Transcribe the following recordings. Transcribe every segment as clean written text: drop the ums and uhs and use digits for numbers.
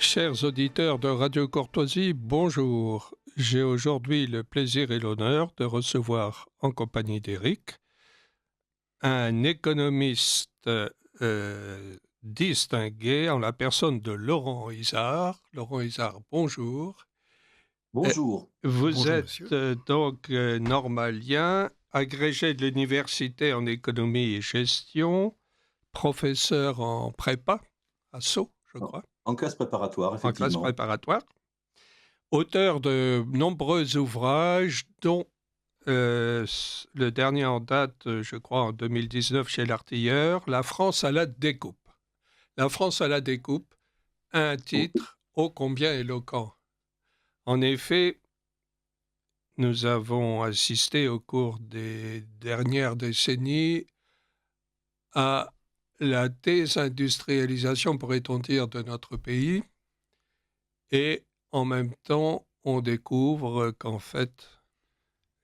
Chers auditeurs de Radio Courtoisie, bonjour. J'ai aujourd'hui le plaisir et l'honneur de recevoir en compagnie d'Éric un économiste distingué en la personne de Laurent Izard. Laurent Izard, bonjour. Euh, Bonjour. Vous Bonjour êtes monsieur. donc normalien, agrégé de l'université en économie et gestion, professeur en prépa à Sceaux, je En crois, en classe préparatoire, en classe effectivement. préparatoire. Auteur de nombreux ouvrages, dont le dernier en date, je crois, en 2019 chez l'Artilleur, La France à la découpe. La France à la découpe, un Oh, titre ô combien éloquent. En effet, nous avons assisté au cours des dernières décennies à la désindustrialisation, pourrait-on dire, de notre pays, et en même temps, on découvre qu'en fait,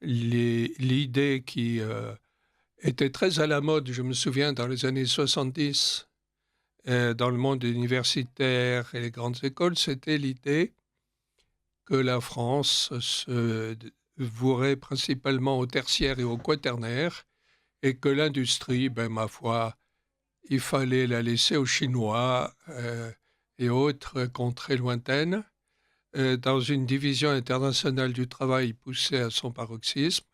l'idée qui était très à la mode, je me souviens, dans les années 70, dans le monde universitaire et les grandes écoles, c'était l'idée que la France se vouerait principalement au tertiaire et au quaternaire et que l'industrie, ben, ma foi, il fallait la laisser aux Chinois et autres contrées lointaines, dans une division internationale du travail poussée à son paroxysme.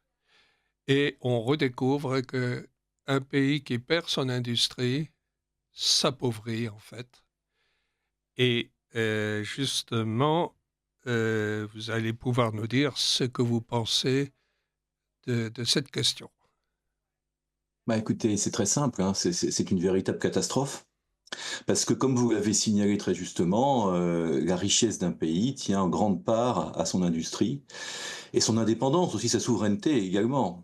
Et on redécouvre que un pays qui perd son industrie s'appauvrit en fait. Et justement, vous allez pouvoir nous dire ce que vous pensez de cette question. bah écoutez, c'est très simple, hein, c'est une véritable catastrophe. Parce que comme vous l'avez signalé très justement, la richesse d'un pays tient en grande part à son industrie et son indépendance, aussi sa souveraineté également.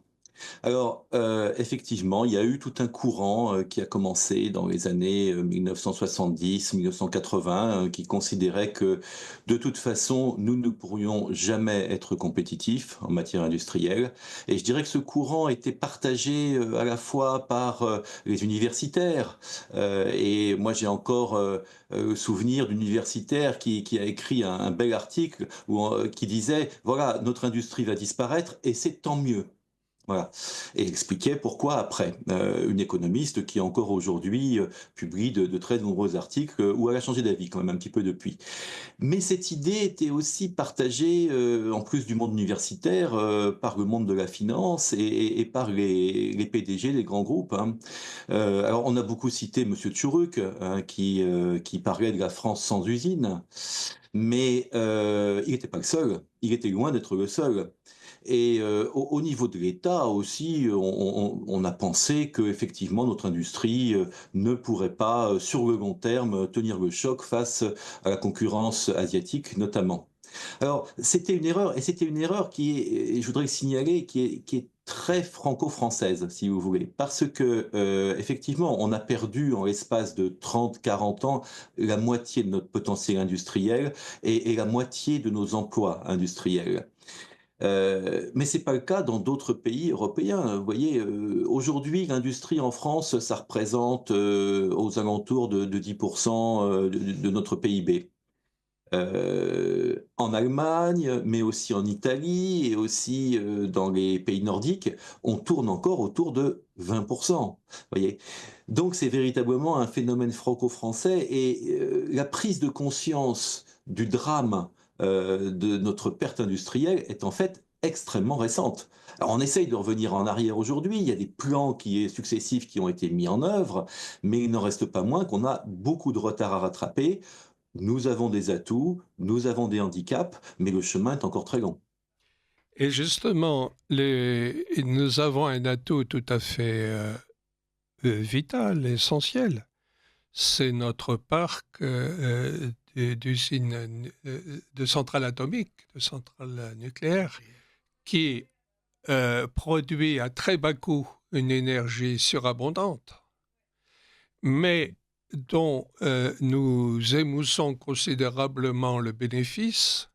Alors, effectivement, il y a eu tout un courant, qui a commencé dans les années, 1970-1980, qui considérait que, de toute façon, nous ne pourrions jamais être compétitifs en matière industrielle et je dirais que ce courant était partagé, à la fois par, les universitaires, et moi j'ai encore, le souvenir d'un universitaire qui a écrit un bel article qui disait: «Voilà, notre industrie va disparaître et c'est tant mieux». Voilà, et il expliquait pourquoi après. Une économiste qui encore aujourd'hui, publie de très nombreux articles, où elle a changé d'avis quand même un petit peu depuis. Mais cette idée était aussi partagée, en plus du monde universitaire, par le monde de la finance et par les PDG des grands groupes, hein. Alors on a beaucoup cité monsieur Tchuruk, hein, qui parlait de la France sans usine, mais il n'était pas le seul, il était loin d'être le seul. Et au niveau de l'État aussi, on a pensé qu'effectivement notre industrie ne pourrait pas, sur le long terme, tenir le choc face à la concurrence asiatique notamment. Alors c'était une erreur, et c'était une erreur qui est, et je voudrais le signaler, qui est très franco-française, si vous voulez, parce que effectivement, on a perdu en l'espace de 30-40 ans la moitié de notre potentiel industriel et la moitié de nos emplois industriels. Mais c'est pas le cas dans d'autres pays européens. Vous voyez, aujourd'hui, l'industrie en France, ça représente aux alentours de 10% de notre PIB. En Allemagne, mais aussi en Italie et aussi dans les pays nordiques, on tourne encore autour de 20%. Voyez. Donc c'est véritablement un phénomène franco-français et la prise de conscience du drame de notre perte industrielle est en fait extrêmement récente. Alors on essaye de revenir en arrière aujourd'hui, il y a des plans successifs qui ont été mis en œuvre, mais il n'en reste pas moins qu'on a beaucoup de retard à rattraper. Nous avons des atouts, nous avons des handicaps, mais le chemin est encore très long. Et justement, nous avons un atout tout à fait vital, essentiel. C'est notre parc d'usines, de centrales atomiques, de centrales nucléaires, qui produit à très bas coût une énergie surabondante, mais dont nous émoussons considérablement le bénéfice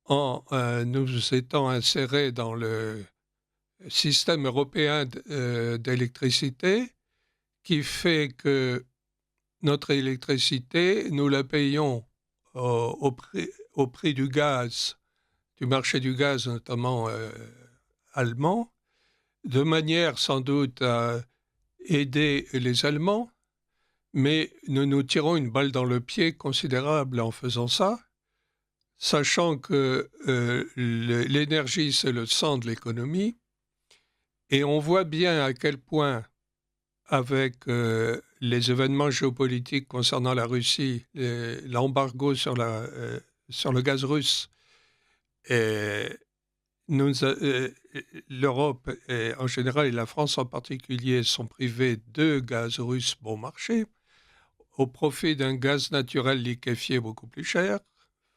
en nous étant insérés dans le système européen d'électricité, qui fait que notre électricité, nous la payons au prix du gaz, du marché du gaz, notamment allemand, de manière sans doute à aider les Allemands, mais nous nous tirons une balle dans le pied considérable en faisant ça, sachant que l'énergie, c'est le sang de l'économie, et on voit bien à quel point, avec les événements géopolitiques concernant la Russie, l'embargo sur le gaz russe, et l'Europe en général et la France en particulier sont privés de gaz russe bon marché au profit d'un gaz naturel liquéfié beaucoup plus cher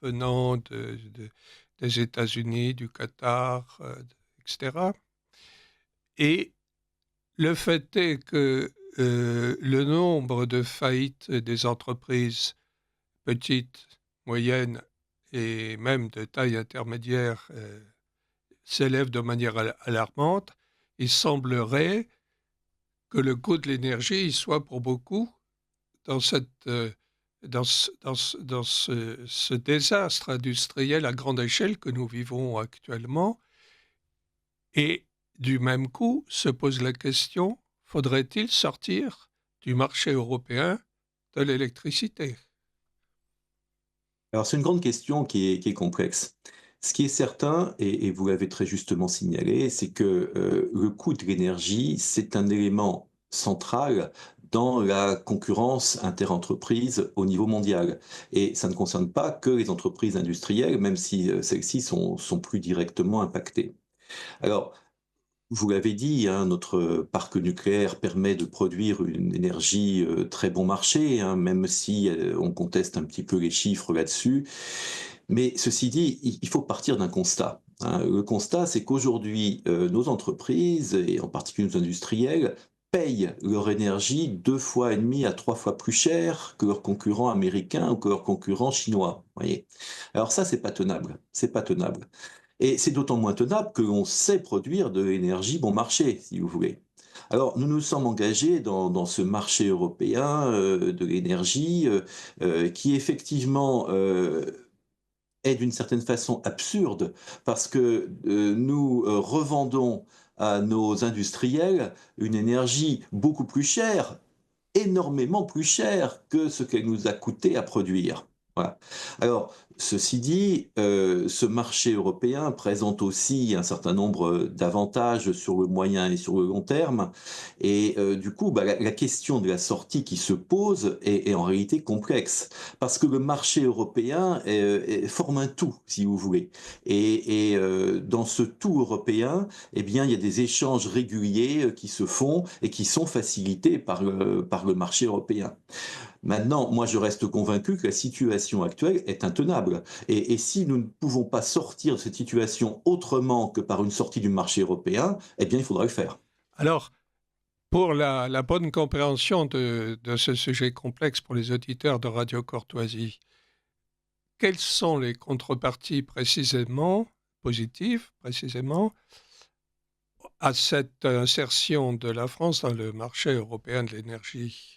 venant des États-Unis, du Qatar, etc. Et le fait est que le nombre de faillites des entreprises petites, moyennes et même de taille intermédiaire s'élève de manière alarmante. Il semblerait que le coût de l'énergie soit pour beaucoup dans ce désastre industriel à grande échelle que nous vivons actuellement. Et du même coup, se pose la question, faudrait-il sortir du marché européen de l'électricité? Alors, c'est une grande question qui est complexe. Ce qui est certain, et vous l'avez très justement signalé, c'est que le coût de l'énergie, c'est un élément central dans la concurrence interentreprises au niveau mondial. Et ça ne concerne pas que les entreprises industrielles, même si celles-ci sont plus directement impactées. Alors, vous l'avez dit, hein, notre parc nucléaire permet de produire une énergie très bon marché, hein, même si on conteste un petit peu les chiffres là-dessus. Mais ceci dit, il faut partir d'un constat, hein. Le constat, c'est qu'aujourd'hui, nos entreprises, et en particulier nos industriels, payent leur énergie 2 fois et demi à 3 fois plus cher que leurs concurrents américains ou que leurs concurrents chinois, voyez? Alors ça, c'est pas tenable, c'est pas tenable. Et c'est d'autant moins tenable que l'on sait produire de l'énergie bon marché, si vous voulez. Alors, nous nous sommes engagés dans ce marché européen de l'énergie qui effectivement est d'une certaine façon absurde parce que nous revendons à nos industriels une énergie beaucoup plus chère, énormément plus chère que ce qu'elle nous a coûté à produire. Voilà. Alors, ceci dit, ce marché européen présente aussi un certain nombre d'avantages sur le moyen et sur le long terme. Et du coup, bah, la question de la sortie qui se pose est en réalité complexe. Parce que le marché européen forme un tout, si vous voulez. Et dans ce tout européen, eh bien, il y a des échanges réguliers qui se font et qui sont facilités par le marché européen. Maintenant, moi, je reste convaincu que la situation actuelle est intenable. Et si nous ne pouvons pas sortir de cette situation autrement que par une sortie du marché européen, eh bien, il faudra le faire. Alors, pour la bonne compréhension de ce sujet complexe pour les auditeurs de Radio Courtoisie, quelles sont les contreparties précisément, positives précisément, à cette insertion de la France dans le marché européen de l'énergie?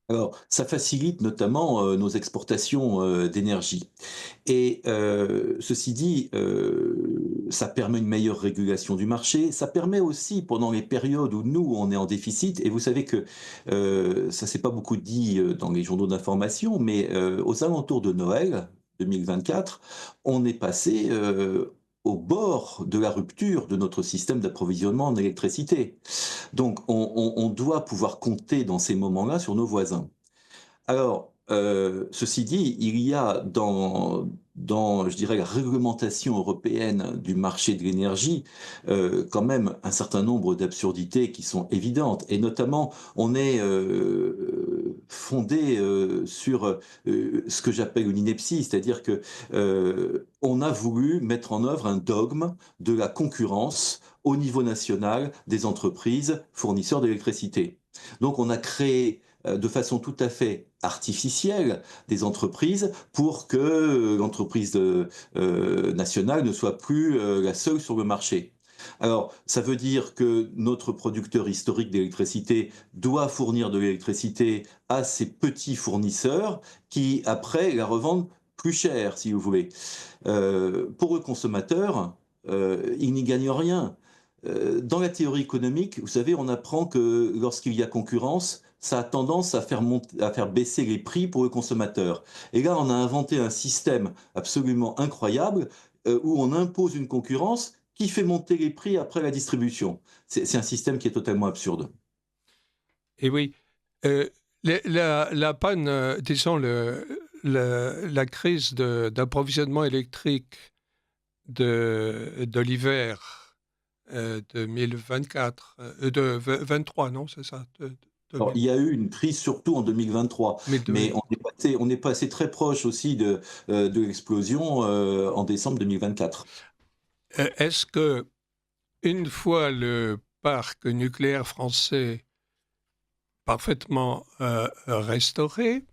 Alors, ça facilite notamment nos exportations d'énergie. Et ceci dit, ça permet une meilleure régulation du marché. Ça permet aussi, pendant les périodes où nous, on est en déficit, et vous savez que ça s'est pas beaucoup dit dans les journaux d'information, mais aux alentours de Noël 2024, on est passé au bord de la rupture de notre système d'approvisionnement en électricité. Donc, on doit pouvoir compter dans ces moments-là sur nos voisins. Alors, ceci dit, il y a dans, je dirais, la réglementation européenne du marché de l'énergie, quand même un certain nombre d'absurdités qui sont évidentes. Et notamment, on est fondé sur ce que j'appelle une ineptie, c'est-à-dire que on a voulu mettre en œuvre un dogme de la concurrence au niveau national des entreprises fournisseurs d'électricité. Donc, on a créé de façon tout à fait artificielle des entreprises pour que l'entreprise nationale ne soit plus la seule sur le marché. Alors, ça veut dire que notre producteur historique d'électricité doit fournir de l'électricité à ces petits fournisseurs qui, après, la revendent plus cher, si vous voulez. Pour le consommateur, il n'y gagne rien. Dans la théorie économique, vous savez, on apprend que lorsqu'il y a concurrence, ça a tendance à faire baisser les prix pour le consommateur. Et là, on a inventé un système absolument incroyable où on impose une concurrence qui fait monter les prix après la distribution. C'est un système qui est totalement absurde. Et oui, euh, la panne, disons, la crise d'approvisionnement électrique de l'hiver 2024, de 23, non, c'est ça, Alors, il y a eu une crise surtout en 2023, mais 2000. on est passé très proche aussi de l'explosion en décembre 2024. Est-ce que une fois le parc nucléaire français parfaitement restauré,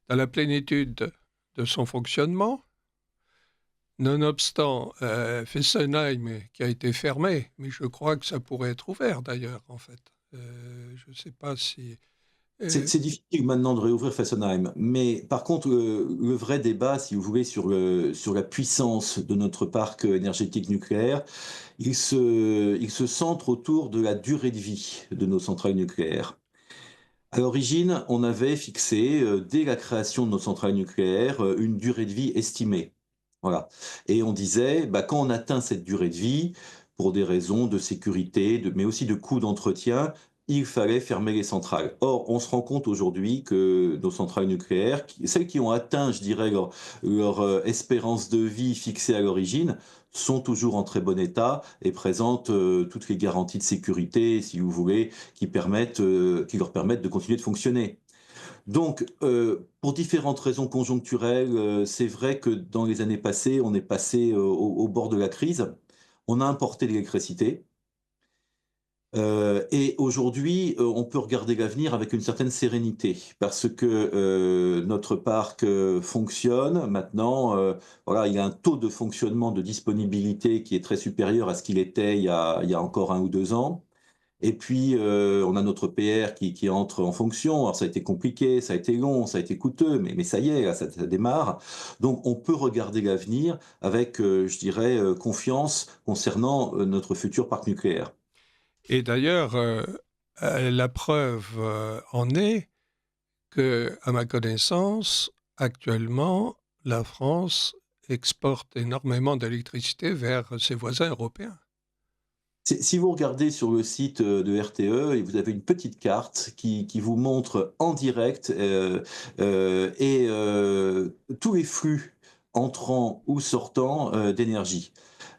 dans la plénitude de son fonctionnement, nonobstant Fessenheim qui a été fermé, mais je crois que ça pourrait être ouvert d'ailleurs en fait. Je ne sais pas si... euh, C'est difficile maintenant de réouvrir Fessenheim, mais par contre, le vrai débat, si vous voulez, sur la puissance de notre parc énergétique nucléaire, il se centre autour de la durée de vie de nos centrales nucléaires. À l'origine, on avait fixé, dès la création de nos centrales nucléaires, une durée de vie estimée. Voilà. Et on disait, bah, quand on atteint cette durée de vie, pour des raisons de sécurité, mais aussi de coûts d'entretien, il fallait fermer les centrales. Or, on se rend compte aujourd'hui que nos centrales nucléaires, celles qui ont atteint, je dirais, leur espérance de vie fixée à l'origine, sont toujours en très bon état et présentent toutes les garanties de sécurité, si vous voulez, qui leur permettent de continuer de fonctionner. Donc, pour différentes raisons conjoncturelles, c'est vrai que dans les années passées, on est passé au bord de la crise. On a importé de l'électricité. Et aujourd'hui, on peut regarder l'avenir avec une certaine sérénité parce que notre parc fonctionne maintenant. Voilà, il y a un taux de fonctionnement, de disponibilité qui est très supérieur à ce qu'il était il y a encore 1 ou 2 ans. Et puis, on a notre PR qui entre en fonction. Alors, ça a été compliqué, ça a été long, ça a été coûteux, mais ça y est, là, ça démarre. Donc, on peut regarder l'avenir avec, je dirais, confiance concernant notre futur parc nucléaire. et d'ailleurs, la preuve en est que, à ma connaissance, actuellement, la France exporte énormément d'électricité vers ses voisins européens. Si vous regardez sur le site de RTE, et vous avez une petite carte qui vous montre en direct tous les flux entrants ou sortants d'énergie.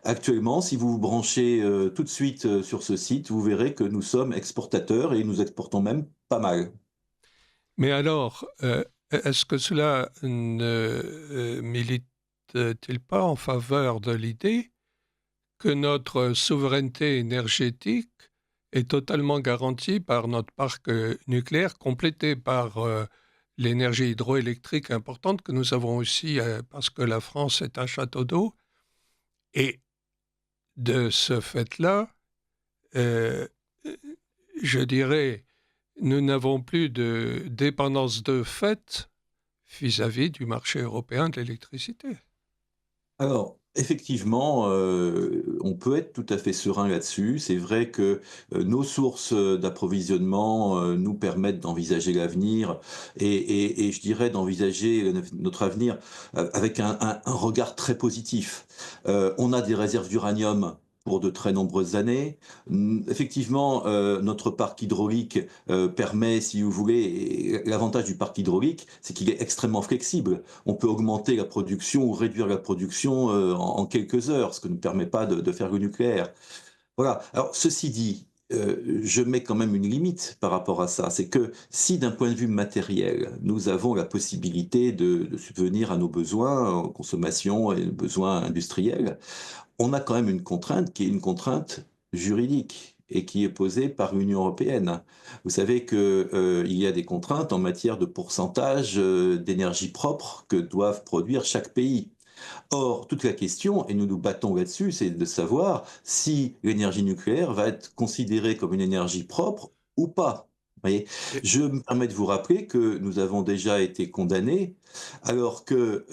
Actuellement, si vous vous branchez tout de suite sur ce site, vous verrez que nous sommes exportateurs et nous exportons même pas mal. Mais alors, est-ce que cela ne milite-t-il pas en faveur de l'idée que notre souveraineté énergétique est totalement garantie par notre parc nucléaire, complété par l'énergie hydroélectrique importante que nous avons aussi parce que la France est un château d'eau. Et de ce fait-là, euh, je dirais, nous n'avons plus de dépendance de fait vis-à-vis du marché européen de l'électricité. Alors, effectivement, on peut être tout à fait serein là-dessus. C'est vrai que nos sources d'approvisionnement nous permettent d'envisager l'avenir et je dirais d'envisager notre avenir avec un regard très positif. On a des réserves d'uranium pour de très nombreuses années. Effectivement, notre parc hydraulique permet, si vous voulez, et l'avantage du parc hydraulique, c'est qu'il est extrêmement flexible. On peut augmenter la production ou réduire la production en quelques heures, ce que ne permet pas de faire le nucléaire. Voilà. Alors, ceci dit, je mets quand même une limite par rapport à ça. C'est que si d'un point de vue matériel, nous avons la possibilité de subvenir à nos besoins en consommation et besoins industriels, on a quand même une contrainte qui est une contrainte juridique et qui est posée par l'Union européenne. Vous savez que, il y a des contraintes en matière de pourcentage d'énergie propre que doivent produire chaque pays. Or, toute la question, et nous nous battons là-dessus, c'est de savoir si l'énergie nucléaire va être considérée comme une énergie propre ou pas. Voyez, Et- je me permets de vous rappeler que nous avons déjà été condamnés, alors que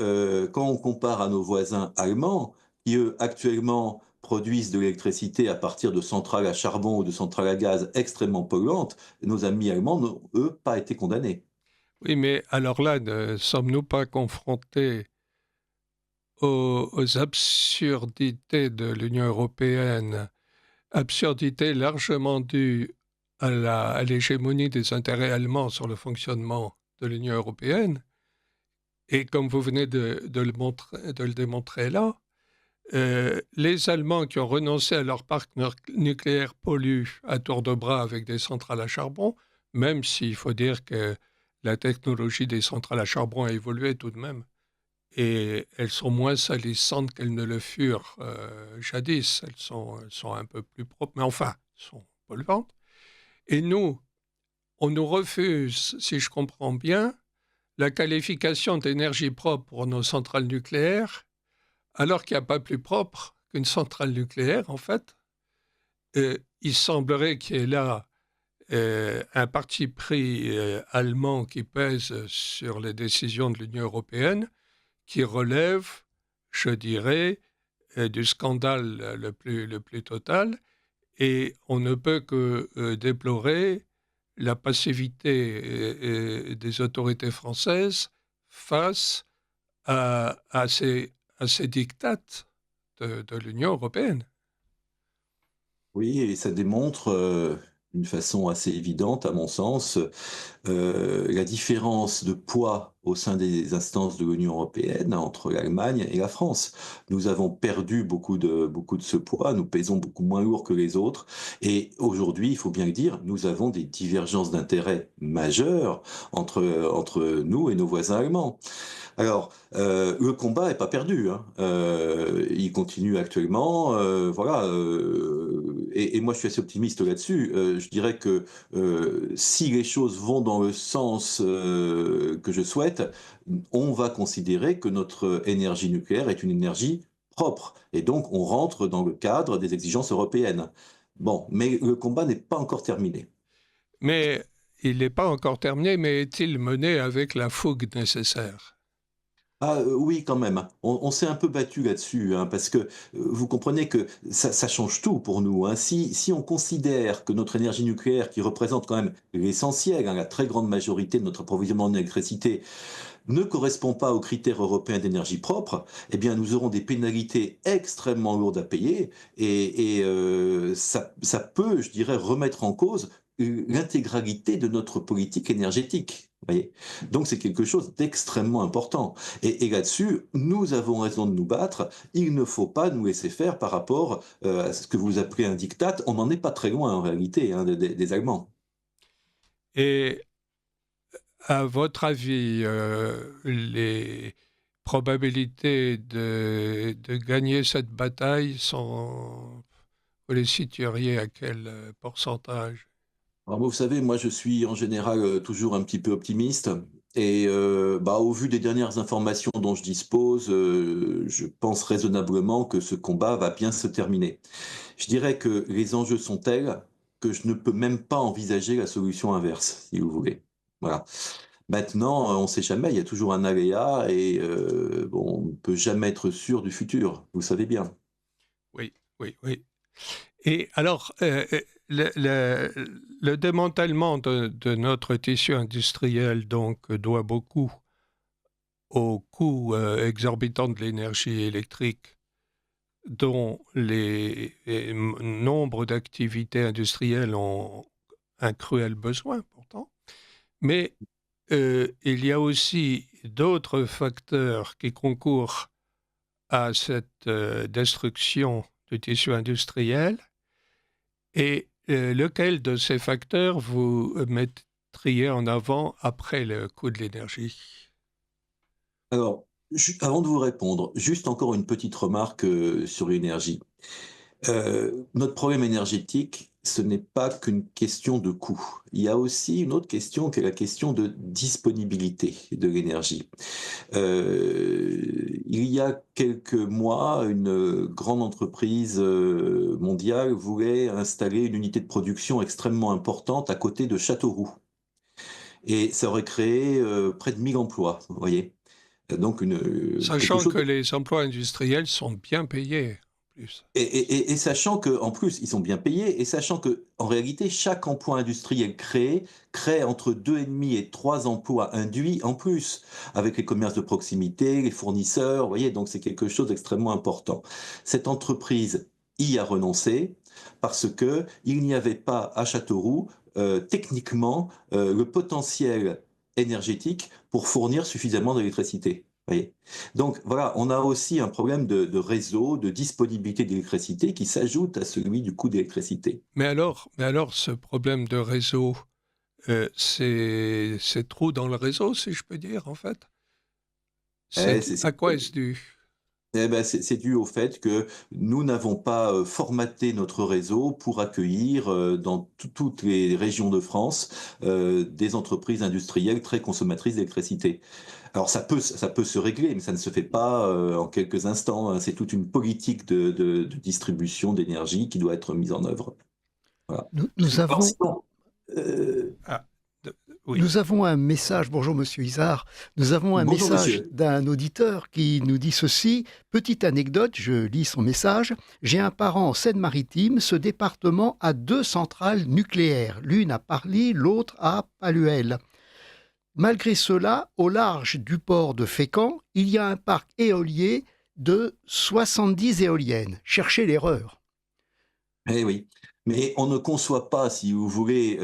quand on compare à nos voisins allemands, qui eux actuellement produisent de l'électricité à partir de centrales à charbon ou de centrales à gaz extrêmement polluantes, nos amis allemands n'ont, eux, pas été condamnés. oui, mais alors là, ne sommes-nous pas confrontés aux absurdités de l'Union européenne, absurdités largement dues à l'hégémonie des intérêts allemands sur le fonctionnement de l'Union européenne? Et comme vous venez de le démontrer là, les Allemands qui ont renoncé à leur parc nucléaire polluent à tour de bras avec des centrales à charbon, même s'il faut dire que la technologie des centrales à charbon a évolué tout de même. Et elles sont moins salissantes qu'elles ne le furent jadis. Elles sont un peu plus propres, mais enfin, elles sont polluantes. Et nous, on nous refuse, si je comprends bien, la qualification d'énergie propre pour nos centrales nucléaires, alors qu'il n'y a pas plus propre qu'une centrale nucléaire, en fait. Il semblerait qu'il y ait là un parti pris allemand qui pèse sur les décisions de l'Union européenne, qui relève, je dirais, du scandale le plus total. Et on ne peut que déplorer la passivité des autorités françaises face à ces dictates de l'Union européenne. Oui, et ça démontre d'une façon assez évidente, à mon sens, la différence de poids au sein des instances de l'Union européenne entre l'Allemagne et la France. Nous avons perdu beaucoup de ce poids, nous pèsons beaucoup moins lourd que les autres, et aujourd'hui, il faut bien le dire, nous avons des divergences d'intérêts majeures entre nous et nos voisins allemands. Alors, le combat est pas perdu, hein. Il continue actuellement, voilà. Et moi, je suis assez optimiste là-dessus. Je dirais que si les choses vont dans le sens que je souhaite, on va considérer que notre énergie nucléaire est une énergie propre, et donc on rentre dans le cadre des exigences européennes. Bon, mais le combat n'est pas encore terminé. Mais il n'est pas encore terminé, mais est-il mené avec la fougue nécessaire? Ah, oui, quand même, hein. On s'est un peu battu là-dessus, hein, parce que, vous comprenez que ça change tout pour nous, hein. Si on considère que notre énergie nucléaire, qui représente quand même l'essentiel, hein, la très grande majorité de notre approvisionnement en électricité, ne correspond pas aux critères européens d'énergie propre, eh bien, nous aurons des pénalités extrêmement lourdes à payer, et ça peut, je dirais, remettre en cause l'intégralité de notre politique énergétique. Vous voyez, donc c'est quelque chose d'extrêmement important. Et là-dessus, nous avons raison de nous battre. Il ne faut pas nous laisser faire par rapport à ce que vous appelez un diktat. On n'en est pas très loin en réalité, hein, des Allemands. Et à votre avis, les probabilités de gagner cette bataille sont, vous les situeriez à quel pourcentage? Alors, vous savez, moi, je suis en général toujours un petit peu optimiste. Et bah, au vu des dernières informations dont je dispose, je pense raisonnablement que ce combat va bien se terminer. Je dirais que les enjeux sont tels que je ne peux même pas envisager la solution inverse, si vous voulez. Voilà. Maintenant, on ne sait jamais, il y a toujours un aléa et bon, on ne peut jamais être sûr du futur, vous savez bien. Oui, oui, oui. Et alors, le démantèlement de notre tissu industriel donc doit beaucoup au coût exorbitant de l'énergie électrique dont nombre d'activités industrielles ont un cruel besoin pourtant. Mais il y a aussi d'autres facteurs qui concourent à cette destruction du tissu industriel. Et lequel de ces facteurs vous mettriez en avant après le coût de l'énergie? Alors, avant de vous répondre, juste encore une petite remarque sur l'énergie. Notre problème énergétique, ce n'est pas qu'une question de coût. Il y a aussi une autre question qui est la question de disponibilité de l'énergie. il y a quelques mois, une grande entreprise mondiale voulait installer une unité de production extrêmement importante à côté de Châteauroux. Et ça aurait créé près de 1000 emplois, vous voyez. Donc quelque Sachant chose. que les emplois industriels sont bien payés, en plus. Et sachant qu'en plus, ils sont bien payés, et sachant qu'en réalité, chaque emploi industriel créé crée entre 2,5 et 3 emplois induits en plus, avec les commerces de proximité, les fournisseurs, vous voyez, donc c'est quelque chose d'extrêmement important. Cette entreprise y a renoncé parce que il n'y avait pas à Châteauroux, techniquement, le potentiel énergétique pour fournir suffisamment d'électricité. Voyez. Donc voilà, on a aussi un problème de réseau, de disponibilité d'électricité qui s'ajoute à celui du coût d'électricité. Mais alors, ce problème de réseau, c'est trou dans le réseau, si je peux dire, en fait. Eh, À quoi est-ce dû? c'est dû au fait que nous n'avons pas formaté notre réseau pour accueillir dans toutes les régions de France des entreprises industrielles très consommatrices d'électricité. Alors ça peut se régler, mais ça ne se fait pas en quelques instants, hein. C'est toute une politique de distribution d'énergie qui doit être mise en œuvre. Voilà. Nous Alors avons, sinon, euh, Ah, oui. nous avons un message, bonjour Monsieur Isard, nous avons un bonjour message monsieur. d'un auditeur qui nous dit ceci. Petite anecdote, je lis son message. J'ai un parent en Seine-Maritime, ce département a 2 centrales nucléaires, l'une à Parly, l'autre à Palluel. Malgré cela, au large du port de Fécamp, il y a un parc éolier de 70 éoliennes. Cherchez l'erreur. Eh oui, mais on ne conçoit pas, si vous voulez,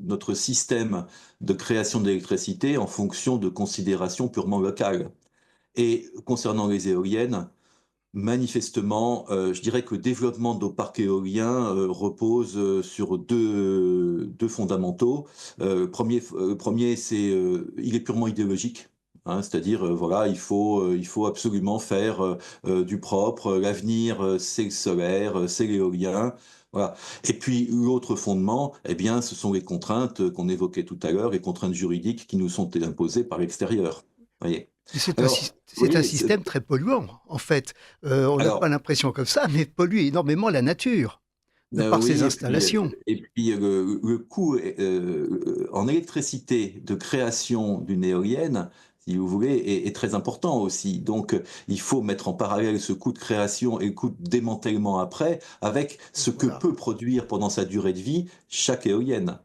notre système de création d'électricité en fonction de considérations purement locales. Et concernant les éoliennes, manifestement, je dirais que le développement de nos parcs éoliens repose sur deux fondamentaux. Le premier, il est purement idéologique. Hein, c'est-à-dire, voilà, il faut absolument faire du propre. L'avenir, c'est le solaire, c'est l'éolien. Voilà. Et puis l'autre fondement, eh bien, ce sont les contraintes qu'on évoquait tout à l'heure, les contraintes juridiques qui nous sont imposées par l'extérieur. Voyez. Mais c'est Alors, vous c'est un voyez, système très polluant, en fait. On n'a pas alors, l'impression comme ça, mais pollue énormément la nature, de par ses Oui, installations. le coût en électricité de création d'une éolienne, si vous voulez, est très important aussi. Donc, il faut mettre en parallèle ce coût de création et le coût de démantèlement après, avec ce que Voilà. peut produire pendant sa durée de vie chaque éolienne.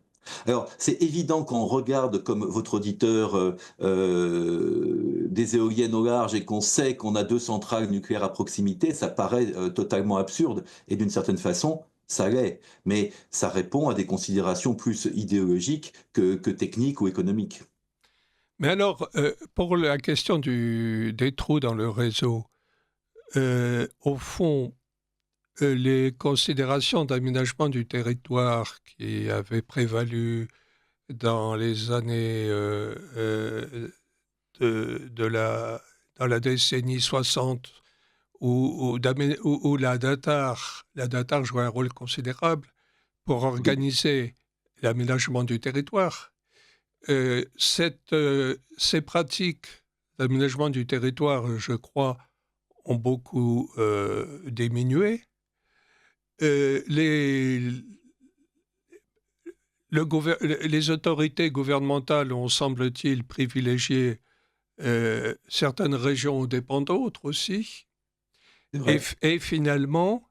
Alors, c'est évident qu'on regarde, comme votre auditeur, des éoliennes au large et qu'on sait qu'on a 2 centrales nucléaires à proximité, ça paraît totalement absurde. Et d'une certaine façon, ça l'est. Mais ça répond à des considérations plus idéologiques que techniques ou économiques. Mais alors, pour la question des trous dans le réseau, au fond, les considérations d'aménagement du territoire qui avaient prévalu dans les années dans la décennie 60, où la DATAR jouait un rôle considérable pour Oui, organiser l'aménagement du territoire. Ces pratiques d'aménagement du territoire, je crois, ont beaucoup diminué. Les, les autorités gouvernementales ont, semble-t-il, privilégié certaines régions aux dépens d'autres aussi. c'est Et, vrai. et finalement,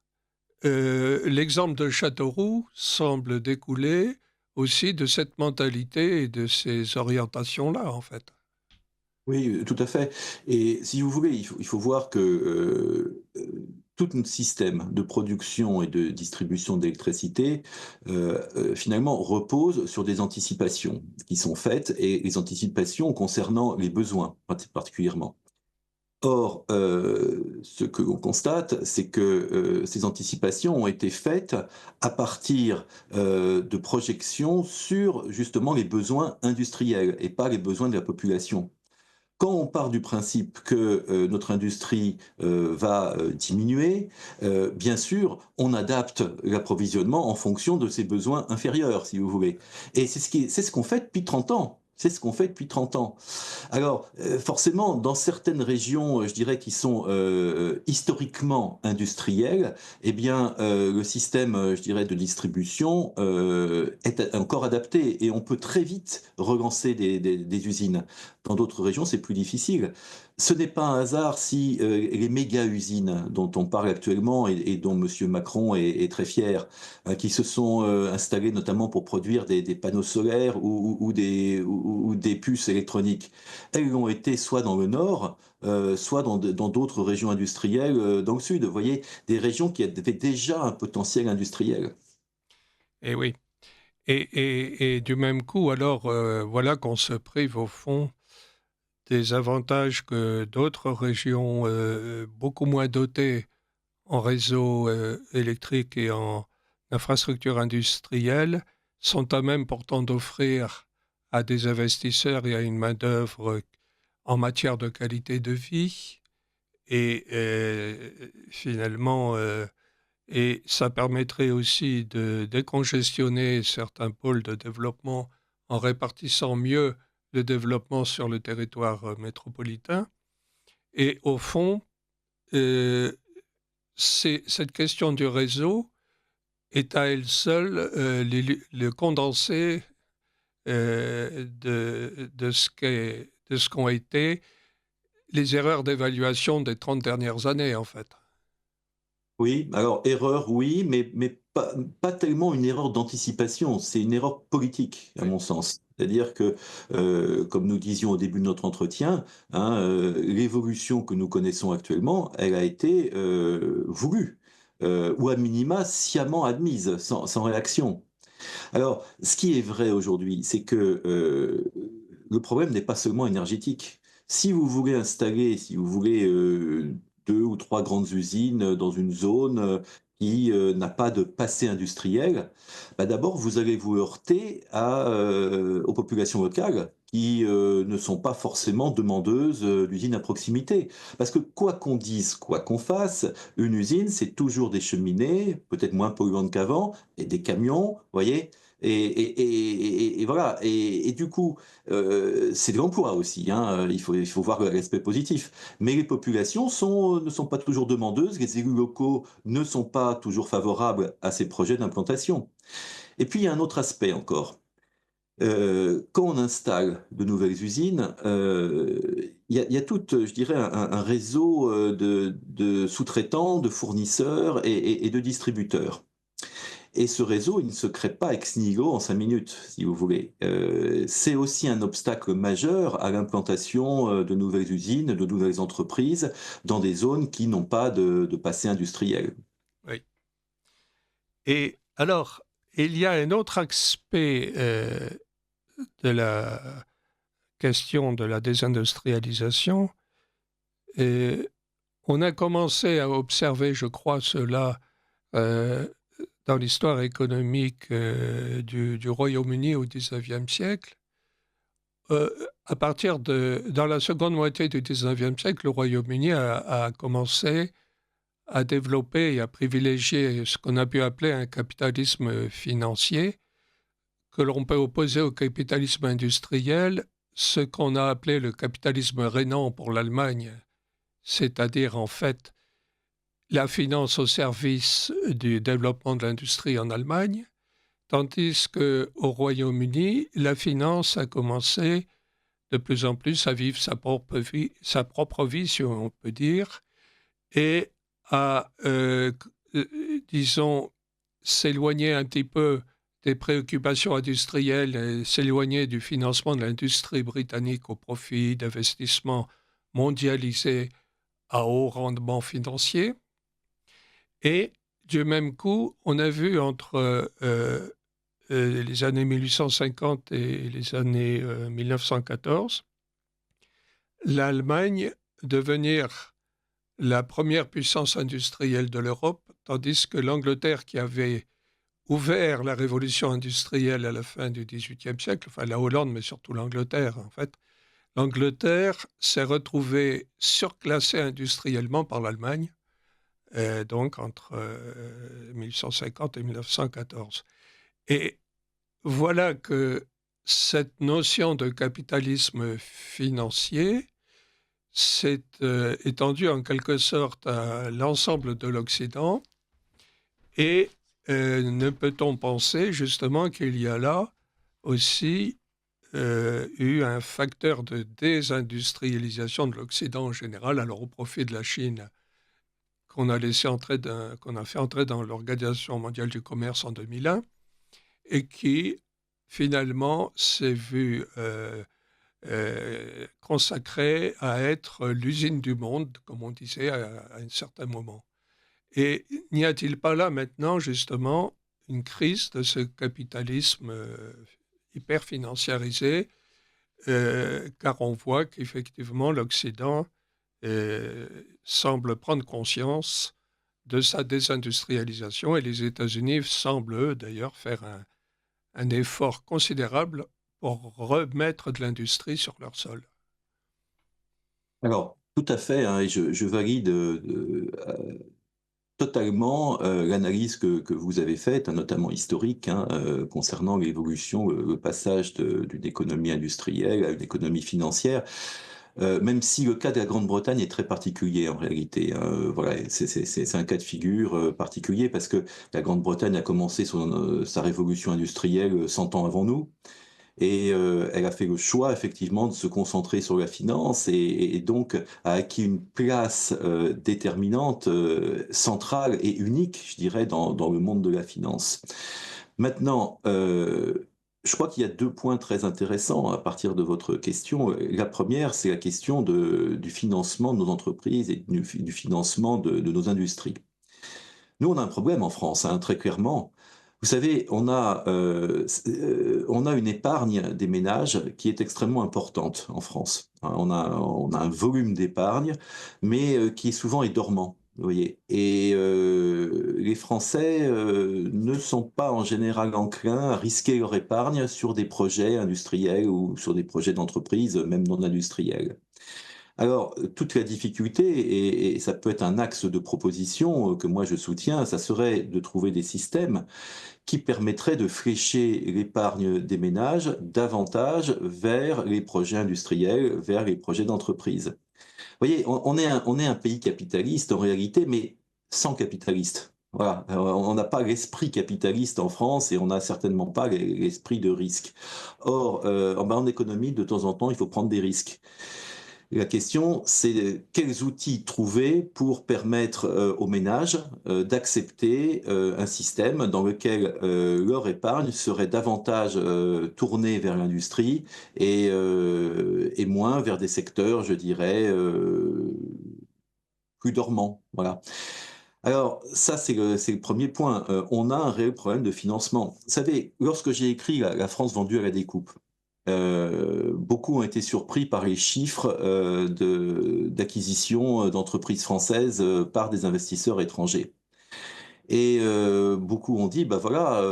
l'exemple de Châteauroux semble découler aussi de cette mentalité et de ces orientations-là, en fait. Oui, tout à fait. Et si vous voulez, il faut voir que tout notre système de production et de distribution d'électricité, finalement, repose sur des anticipations qui sont faites et les anticipations concernant les besoins particulièrement. Or, ce que l'on constate, c'est que ces anticipations ont été faites à partir de projections sur justement les besoins industriels et pas les besoins de la population. Quand on part du principe que notre industrie va diminuer, bien sûr, on adapte l'approvisionnement en fonction de ses besoins inférieurs, si vous voulez. Et c'est ce qu'on fait depuis 30 ans. C'est ce qu'on fait depuis 30 ans. Alors, forcément, dans certaines régions, je dirais qui sont historiquement industrielles, eh bien, le système, je dirais, de distribution est encore adapté et on peut très vite relancer des usines. Dans d'autres régions, c'est plus difficile. Ce n'est pas un hasard si les méga-usines dont on parle actuellement et dont M. Macron est très fier, qui se sont installées notamment pour produire des panneaux solaires ou des puces électroniques, elles ont été soit dans le nord, soit dans d'autres régions industrielles dans le sud. Vous voyez, des régions qui avaient déjà un potentiel industriel. Et oui. Et du même coup, alors, voilà qu'on se prive au fond des avantages que d'autres régions beaucoup moins dotées en réseau électrique et en infrastructures industrielles sont à même pourtant d'offrir à des investisseurs et à une main-d'œuvre en matière de qualité de vie. Et finalement, et ça permettrait aussi de décongestionner certains pôles de développement en répartissant mieux le développement sur le territoire métropolitain. Et au fond, euh, cette question du réseau est à elle seule le condensé de ce qu'ont été les erreurs d'évaluation des 30 dernières années, en fait. Oui, alors erreur, oui, mais pas tellement une erreur d'anticipation, c'est une erreur politique, à Oui, mon sens. C'est-à-dire que, comme nous disions au début de notre entretien, hein, l'évolution que nous connaissons actuellement, elle a été voulue, ou à minima sciemment admise, sans réaction. Alors, ce qui est vrai aujourd'hui, c'est que le problème n'est pas seulement énergétique. Si vous voulez installer, si vous voulez deux ou trois grandes usines dans une zone qui n'a pas de passé industriel, bah d'abord vous allez vous heurter aux populations locales qui ne sont pas forcément demandeuses d'usines à proximité. Parce que quoi qu'on dise, quoi qu'on fasse, une usine, c'est toujours des cheminées, peut-être moins polluantes qu'avant, et des camions, vous voyez, et voilà. Et du coup, c'est de l'emploi aussi, hein. Il faut voir l'aspect positif. Mais les populations ne sont pas toujours demandeuses, les élus locaux ne sont pas toujours favorables à ces projets d'implantation. Et puis, il y a un autre aspect encore. Quand on installe de nouvelles usines, il y a tout, je dirais, un réseau de sous-traitants, de fournisseurs et de distributeurs. Et ce réseau, il ne se crée pas ex nihilo en 5 minutes, si vous voulez. C'est aussi un obstacle majeur à l'implantation de nouvelles usines, de nouvelles entreprises dans des zones qui n'ont pas de passé industriel. oui. Et alors, il y a un autre aspect de la question de la désindustrialisation. Et on a commencé à observer, je crois, cela euh, dans l'histoire économique du Royaume-Uni au XIXe siècle. Dans la seconde moitié du XIXe siècle, le Royaume-Uni a commencé à développer et à privilégier ce qu'on a pu appeler un capitalisme financier, que l'on peut opposer au capitalisme industriel, ce qu'on a appelé le capitalisme rénant pour l'Allemagne, c'est-à-dire en fait la finance au service du développement de l'industrie en Allemagne, tandis qu'au Royaume-Uni, la finance a commencé de plus en plus à vivre sa propre vie, si on peut dire, et à, disons, s'éloigner un petit peu des préoccupations industrielles et s'éloigner du financement de l'industrie britannique au profit d'investissements mondialisés à haut rendement financier. Et du même coup, on a vu entre les années 1850 et les années 1914, l'Allemagne devenir la première puissance industrielle de l'Europe, tandis que l'Angleterre, qui avait ouvert la révolution industrielle à la fin du XVIIIe siècle, enfin la Hollande, mais surtout l'Angleterre, en fait, l'Angleterre s'est retrouvée surclassée industriellement par l'Allemagne, donc entre 1850 et 1914. Et voilà que cette notion de capitalisme financier s'est étendue en quelque sorte à l'ensemble de l'Occident et ne peut-on penser justement qu'il y a là aussi eu un facteur de désindustrialisation de l'Occident en général, alors au profit de la Chine, qu'on a fait entrer dans l'Organisation mondiale du commerce en 2001, et qui finalement s'est vu consacré à être l'usine du monde, comme on disait à un certain moment. Et n'y a-t-il pas là maintenant justement une crise de ce capitalisme hyper financiarisé, car on voit qu'effectivement l'Occident semble prendre conscience de sa désindustrialisation et les États-Unis semblent, eux, d'ailleurs, faire un effort considérable pour remettre de l'industrie sur leur sol. Alors, tout à fait, hein, et je valide totalement l'analyse que vous avez faite, hein, notamment historique, hein, concernant l'évolution, le passage d'une économie industrielle à une économie financière. Même si le cas de la Grande-Bretagne est très particulier en réalité, hein. Voilà, c'est un cas de figure particulier parce que la Grande-Bretagne a commencé sa révolution industrielle 100 ans avant nous. Et elle a fait le choix effectivement de se concentrer sur la finance et donc a acquis une place déterminante, centrale et unique, je dirais, dans le monde de la finance. Maintenant, je crois qu'il y a 2 points très intéressants à partir de votre question. La première, c'est la question du financement de nos entreprises et du financement de nos industries. Nous, on a un problème en France, hein, très clairement. Vous savez, on a une épargne des ménages qui est extrêmement importante en France, hein. On a un volume d'épargne, mais qui souvent est dormant, vous voyez. Et les Français ne sont pas en général enclins à risquer leur épargne sur des projets industriels ou sur des projets d'entreprise, même non industriels. Alors, toute la difficulté, et ça peut être un axe de proposition que moi je soutiens, ça serait de trouver des systèmes qui permettraient de flécher l'épargne des ménages davantage vers les projets industriels, vers les projets d'entreprise. Vous voyez, on est un pays capitaliste en réalité, mais sans capitaliste. Voilà, on n'a pas l'esprit capitaliste en France et on n'a certainement pas l'esprit de risque. Or, en économie, de temps en temps, il faut prendre des risques. La question, c'est quels outils trouver pour permettre aux ménages d'accepter un système dans lequel leur épargne serait davantage tournée vers l'industrie et moins vers des secteurs, je dirais, plus dormants. Voilà. Alors, ça, c'est le premier point. On a un réel problème de financement. Vous savez, lorsque j'ai écrit La France vendue à la découpe, beaucoup ont été surpris par les chiffres d'acquisition d'entreprises françaises par des investisseurs étrangers. Et beaucoup ont dit, bah voilà,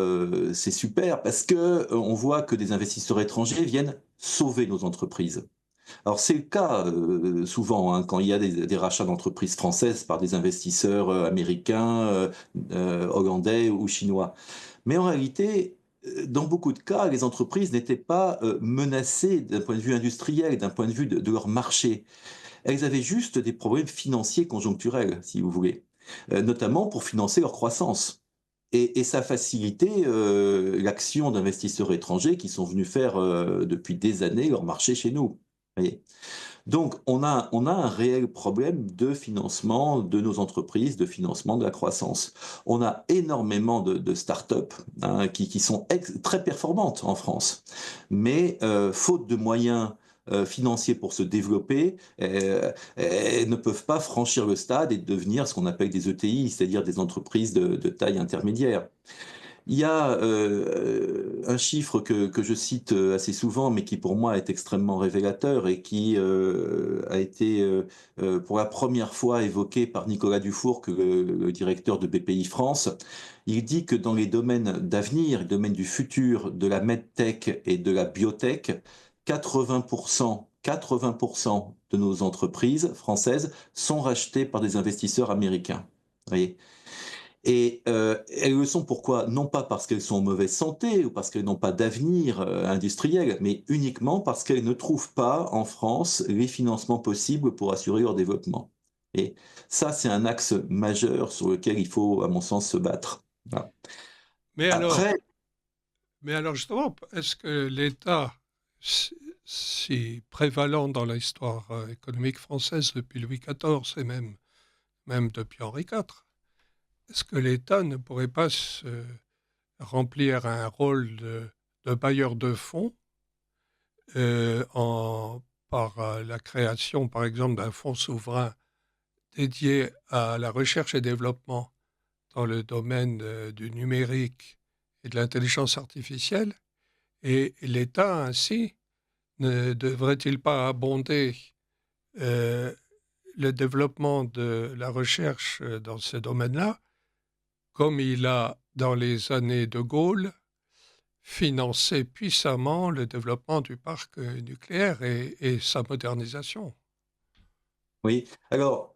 c'est super parce que on voit que des investisseurs étrangers viennent sauver nos entreprises. Alors c'est le cas souvent hein, quand il y a des rachats d'entreprises françaises par des investisseurs américains, hollandais ou chinois. Mais en réalité, dans beaucoup de cas, les entreprises n'étaient pas menacées d'un point de vue industriel, d'un point de vue de leur marché. Elles avaient juste des problèmes financiers conjoncturels, si vous voulez, notamment pour financer leur croissance. Et ça facilitait l'action d'investisseurs étrangers qui sont venus faire depuis des années leur marché chez nous. Voyez. Donc, on a un réel problème de financement de nos entreprises, de financement de la croissance. On a énormément de start-up hein, qui sont très performantes en France, mais faute de moyens financiers pour se développer, elles ne peuvent pas franchir le stade et devenir ce qu'on appelle des ETI, c'est-à-dire des entreprises de taille intermédiaire. Il y a un chiffre que je cite assez souvent, mais qui pour moi est extrêmement révélateur et qui a été pour la première fois évoqué par Nicolas Dufourcq, le directeur de BPI France. Il dit que dans les domaines d'avenir, les domaines du futur de la medtech et de la biotech, 80% de nos entreprises françaises sont rachetées par des investisseurs américains. Vous voyez ? Et elles le sont pourquoi? Non pas parce qu'elles sont en mauvaise santé ou parce qu'elles n'ont pas d'avenir industriel, mais uniquement parce qu'elles ne trouvent pas en France les financements possibles pour assurer leur développement. Et ça, c'est un axe majeur sur lequel il faut, à mon sens, se battre. Voilà. Mais alors, Après, mais alors justement, est-ce que l'État, si si prévalent dans l'histoire économique française depuis Louis XIV et même depuis Henri IV, est-ce que l'État ne pourrait pas remplir un rôle de bailleur de fonds par la création, par exemple, d'un fonds souverain dédié à la recherche et développement dans le domaine du numérique et de l'intelligence artificielle? Et l'État, ainsi, ne devrait-il pas abonder euh, le développement de la recherche dans ce domaine-là, comme il a, dans les années de Gaulle, financé puissamment le développement du parc nucléaire et sa modernisation? oui, alors,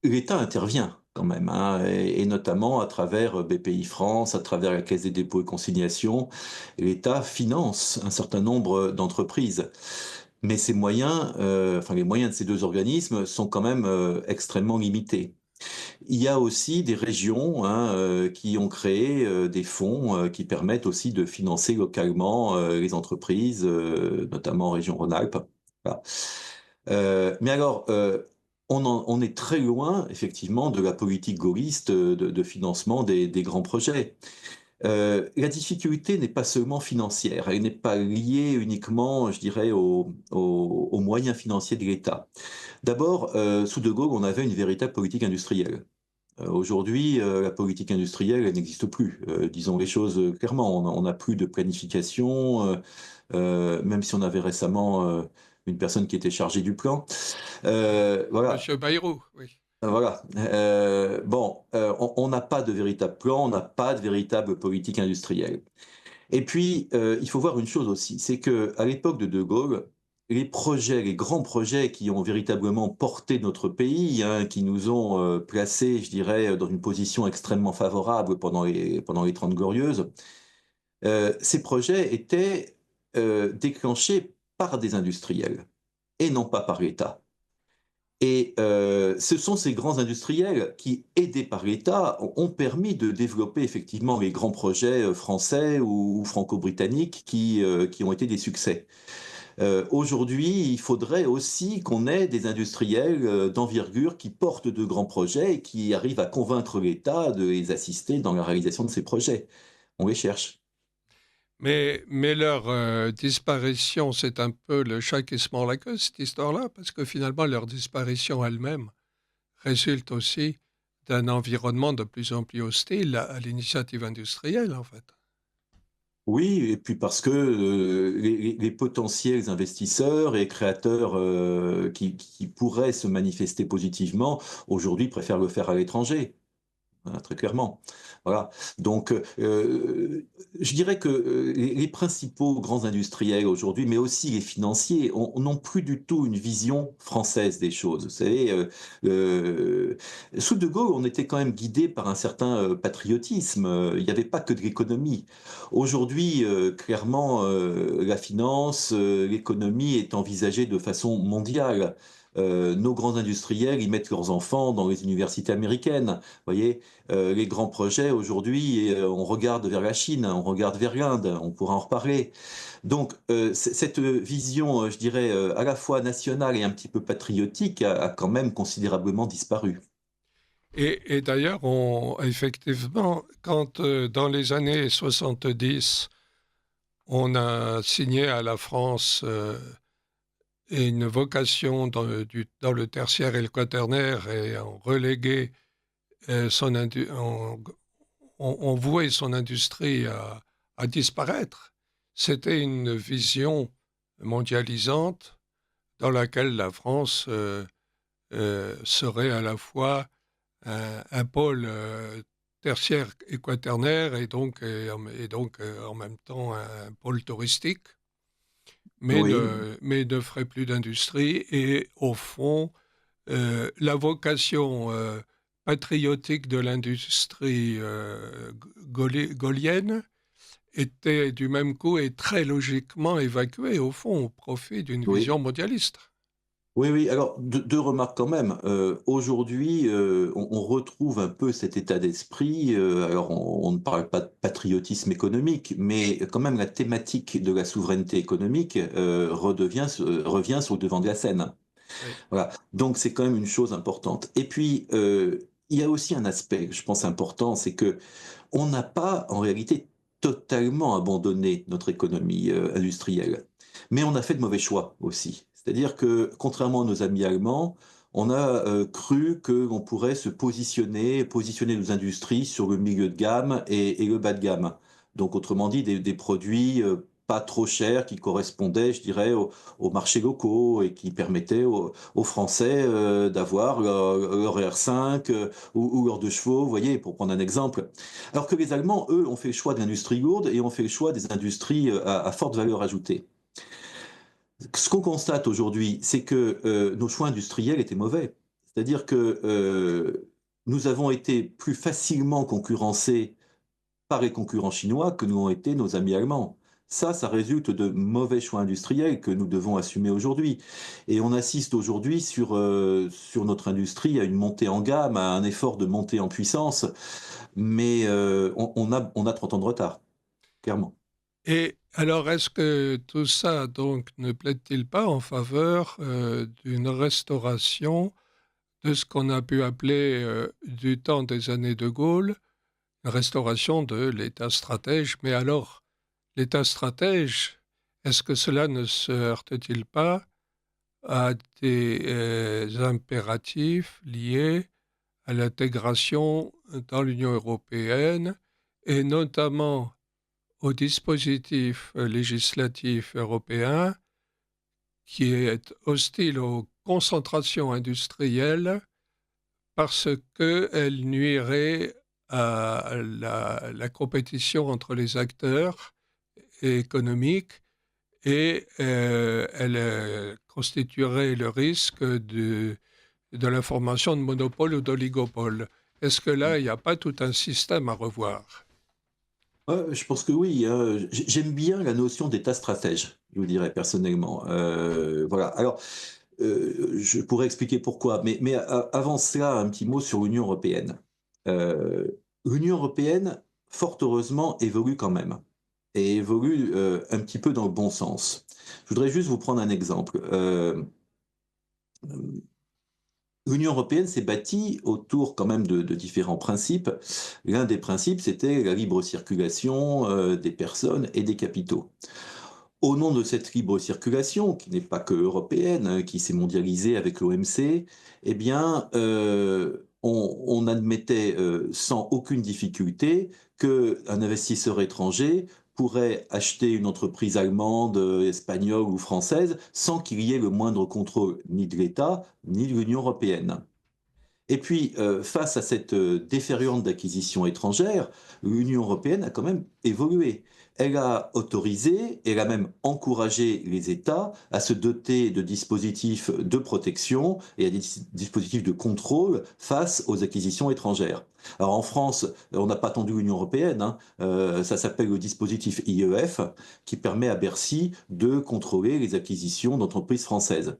l'État intervient quand même, hein, et notamment à travers BPI France, à travers la Caisse des dépôts et consignations. L'État finance un certain nombre d'entreprises. Mais ces moyens, enfin les moyens de ces deux organismes sont quand même extrêmement limités. Il y a aussi des régions hein, qui ont créé des fonds qui permettent aussi de financer localement les entreprises, notamment en région Rhône-Alpes. Voilà. Mais alors, on est très loin, effectivement, de la politique gaulliste de financement des grands projets. La difficulté n'est pas seulement financière, elle n'est pas liée uniquement, je dirais, aux moyens financiers de l'État. D'abord, sous De Gaulle, on avait une véritable politique industrielle. Aujourd'hui, la politique industrielle, elle n'existe plus. Disons les choses clairement, on n'a plus de planification, même si on avait récemment une personne qui était chargée du plan. Voilà. Monsieur Bayrou, oui. Voilà. Bon, on n'a pas de véritable plan, on n'a pas de véritable politique industrielle. Et puis, il faut voir une chose aussi, c'est que à l'époque de De Gaulle, les projets, les grands projets qui ont véritablement porté notre pays, hein, qui nous ont placés, je dirais, dans une position extrêmement favorable pendant les Trente Glorieuses, ces projets étaient déclenchés par des industriels et non pas par l'État. Et ce sont ces grands industriels qui, aidés par l'État, ont permis de développer effectivement les grands projets français ou franco-britanniques qui ont été des succès. Aujourd'hui, il faudrait aussi qu'on ait des industriels d'envergure qui portent de grands projets et qui arrivent à convaincre l'État de les assister dans la réalisation de ces projets. On les cherche. Mais leur disparition, c'est un peu le chat qui se mord la queue, cette histoire-là, parce que finalement, leur disparition elle-même résulte aussi d'un environnement de plus en plus hostile à l'initiative industrielle, en fait. Oui, et puis parce que les potentiels investisseurs et créateurs qui pourraient se manifester positivement, aujourd'hui préfèrent le faire à l'étranger. Voilà, très clairement. Voilà. Donc, je dirais que les principaux grands industriels aujourd'hui, mais aussi les financiers, n'ont plus du tout une vision française des choses. Vous savez, sous De Gaulle, on était quand même guidé par un certain patriotisme. Il n'y avait pas que de l'économie. Aujourd'hui, clairement, la finance, l'économie est envisagée de façon mondiale. Nos grands industriels, ils mettent leurs enfants dans les universités américaines. Vous voyez, les grands projets aujourd'hui, on regarde vers la Chine, on regarde vers l'Inde, on pourra en reparler. Donc, cette vision, je dirais, à la fois nationale et un petit peu patriotique a quand même considérablement disparu. Et d'ailleurs, effectivement, quand dans les années 70, on a signé à la France une vocation dans le tertiaire et le quaternaire et on reléguait on vouait son industrie à disparaître. C'était une vision mondialisante dans laquelle la France serait à la fois un pôle tertiaire et quaternaire et donc en même temps un pôle touristique, Oui, mais ne ferait plus d'industrie. Et au fond, la vocation patriotique de l'industrie gaullienne était du même coup et très logiquement évacué, au fond, au profit d'une Oui. vision mondialiste. Oui, oui. Alors, deux remarques quand même. Aujourd'hui, on retrouve un peu cet état d'esprit. Alors, on ne parle pas de patriotisme économique, mais quand même la thématique de la souveraineté économique revient sur le devant de la scène. Oui. Voilà. Donc, c'est quand même une chose importante. Et puis, il y a aussi un aspect, je pense, important, c'est que on n'a pas, en réalité, totalement abandonné notre économie industrielle. Mais on a fait de mauvais choix aussi. C'est-à-dire que, contrairement à nos amis allemands, on a cru qu'on pourrait positionner nos industries sur le milieu de gamme et le bas de gamme. Donc, autrement dit, des produits pas trop chers qui correspondaient, je dirais, aux marchés locaux et qui permettaient aux Français d'avoir leur R5 ou leurs deux chevaux, vous voyez, pour prendre un exemple. Alors que les Allemands, eux, ont fait le choix de l'industrie lourde et ont fait le choix des industries à forte valeur ajoutée. Ce qu'on constate aujourd'hui, c'est que nos choix industriels étaient mauvais. C'est-à-dire que nous avons été plus facilement concurrencés par les concurrents chinois que nous ont été nos amis allemands. Ça résulte de mauvais choix industriels que nous devons assumer aujourd'hui. Et on assiste aujourd'hui sur notre industrie à une montée en gamme, à un effort de montée en puissance, mais on a 30 ans de retard, clairement. Et alors, est-ce que tout ça, donc, ne plaide-t-il pas en faveur d'une restauration de ce qu'on a pu appeler, du temps des années de Gaulle, une restauration de l'État stratège? Mais alors, l'État stratège, est-ce que cela ne se heurte-t-il pas à des impératifs liés à l'intégration dans l'Union européenne et notamment au dispositif législatif européen qui est hostile aux concentrations industrielles parce qu'elle nuirait à la compétition entre les acteurs économiques et elle constituerait le risque de la formation de monopoles ou d'oligopoles. Est-ce que là, il n'y a pas tout un système à revoir? Ouais, je pense que oui, hein. J'aime bien la notion d'État stratège, je vous dirais personnellement. Voilà. Alors, je pourrais expliquer pourquoi, mais avant cela, un petit mot sur l'Union européenne. Euh, L'Union européenne, fort heureusement, évolue quand même et évolue un petit peu dans le bon sens. Je voudrais juste vous prendre un exemple. L'Union européenne s'est bâtie autour quand même de différents principes. L'un des principes, c'était la libre circulation des personnes et des capitaux. Au nom de cette libre circulation, qui n'est pas que européenne, hein, qui s'est mondialisée avec l'OMC, eh bien, on admettait sans aucune difficulté qu'un investisseur étranger pourrait acheter une entreprise allemande, espagnole ou française sans qu'il y ait le moindre contrôle ni de l'État ni de l'Union européenne. Et puis, face à cette déferlante d'acquisitions étrangères, l'Union européenne a quand même évolué. Elle a autorisé, elle a même encouragé les États à se doter de dispositifs de protection et à des dispositifs de contrôle face aux acquisitions étrangères. Alors en France, on n'a pas attendu l'Union européenne, hein, ça s'appelle le dispositif IEF, qui permet à Bercy de contrôler les acquisitions d'entreprises françaises.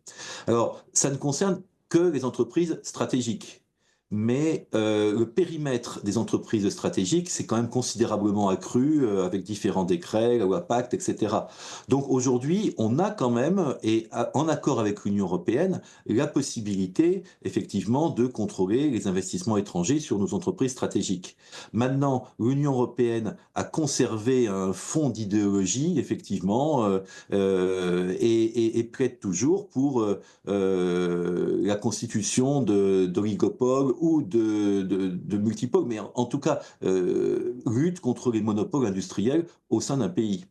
Alors, ça ne concerne que les entreprises stratégiques. Mais le périmètre des entreprises stratégiques s'est quand même considérablement accru avec différents décrets, la loi Pacte, etc. Donc aujourd'hui, on a quand même, et en accord avec l'Union européenne, la possibilité effectivement de contrôler les investissements étrangers sur nos entreprises stratégiques. Maintenant, l'Union européenne a conservé un fond d'idéologie, effectivement, et plaide toujours pour la constitution d'oligopoles ou de multipoles, mais en tout cas lutte contre les monopoles industriels au sein d'un pays.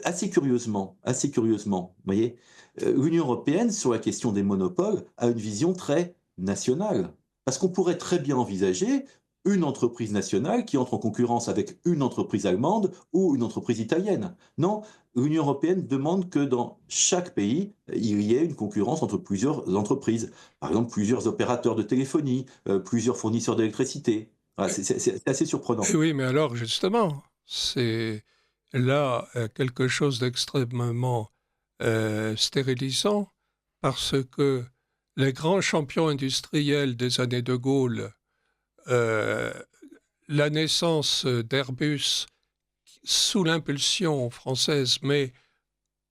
Assez curieusement, vous voyez, l'Union européenne sur la question des monopoles a une vision très nationale, parce qu'on pourrait très bien envisager une entreprise nationale qui entre en concurrence avec une entreprise allemande ou une entreprise italienne. Non, l'Union européenne demande que dans chaque pays, il y ait une concurrence entre plusieurs entreprises. Par exemple, plusieurs opérateurs de téléphonie, plusieurs fournisseurs d'électricité. Voilà, c'est assez surprenant. Oui, mais alors justement, c'est là quelque chose d'extrêmement stérilisant parce que les grands champions industriels des années de Gaulle, euh, la naissance d'Airbus sous l'impulsion française, mais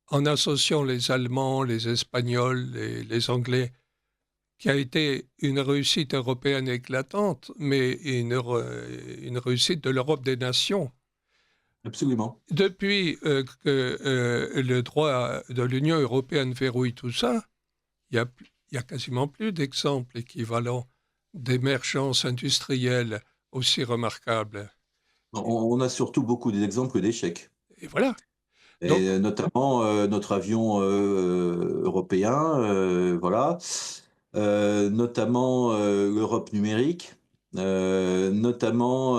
en associant les Allemands, les Espagnols, les Anglais, qui a été une réussite européenne éclatante, mais une réussite de l'Europe des nations. Absolument. Depuis que le droit de l'Union européenne verrouille tout ça, il y a quasiment plus d'exemples équivalents d'émergence industrielle aussi remarquables. On a surtout beaucoup d'exemples d'échecs. Et voilà. Donc, Et notamment notre avion européen, voilà. Notamment l'Europe numérique, notamment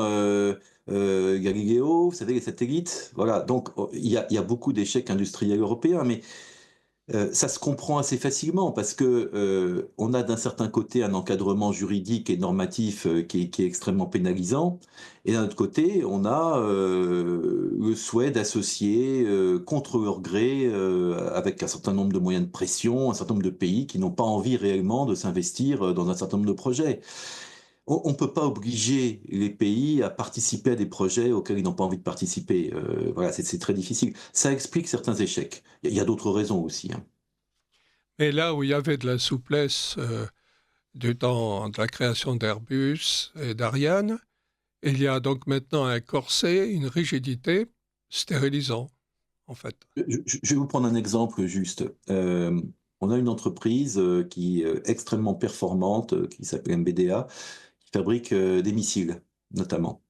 Galileo, vous savez, les satellites. Voilà, donc il y a beaucoup d'échecs industriels européens, mais ça se comprend assez facilement parce que on a d'un certain côté un encadrement juridique et normatif qui est extrêmement pénalisant, et d'un autre côté, on a le souhait d'associer contre leur gré, avec un certain nombre de moyens de pression, un certain nombre de pays qui n'ont pas envie réellement de s'investir dans un certain nombre de projets. On ne peut pas obliger les pays à participer à des projets auxquels ils n'ont pas envie de participer. Voilà, c'est très difficile. Ça explique certains échecs. Il y a d'autres raisons aussi, hein. mais là où il y avait de la souplesse du temps de la création d'Airbus et d'Ariane, il y a donc maintenant un corset, une rigidité stérilisant, en fait. Je vais vous prendre un exemple juste. On a une entreprise qui est extrêmement performante, qui s'appelle MBDA, qui fabrique des missiles, notamment.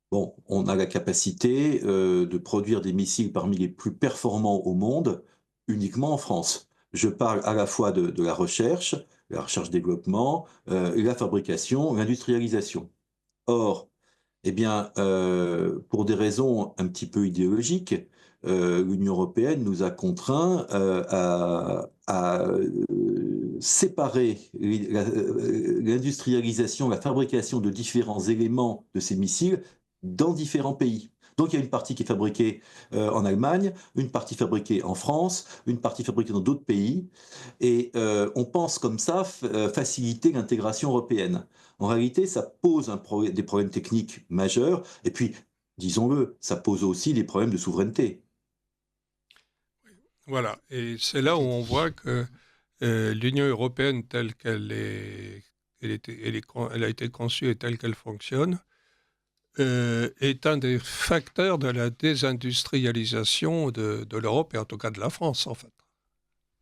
Bon, on a la capacité de produire des missiles parmi les plus performants au monde, uniquement en France. Je parle à la fois de la recherche-développement, la fabrication, l'industrialisation. Or, eh bien, pour des raisons un petit peu idéologiques, l'Union européenne nous a contraints à séparer l'industrialisation, la fabrication de différents éléments de ces missiles dans différents pays. Donc il y a une partie qui est fabriquée en Allemagne, une partie fabriquée en France, une partie fabriquée dans d'autres pays, et on pense comme ça faciliter l'intégration européenne. En réalité, ça pose des problèmes techniques majeurs, et puis, disons-le, ça pose aussi des problèmes de souveraineté. Voilà. Et c'est là où on voit que l'Union européenne, telle elle a été conçue et telle qu'elle fonctionne, est un des facteurs de la désindustrialisation de l'Europe et en tout cas de la France, en fait.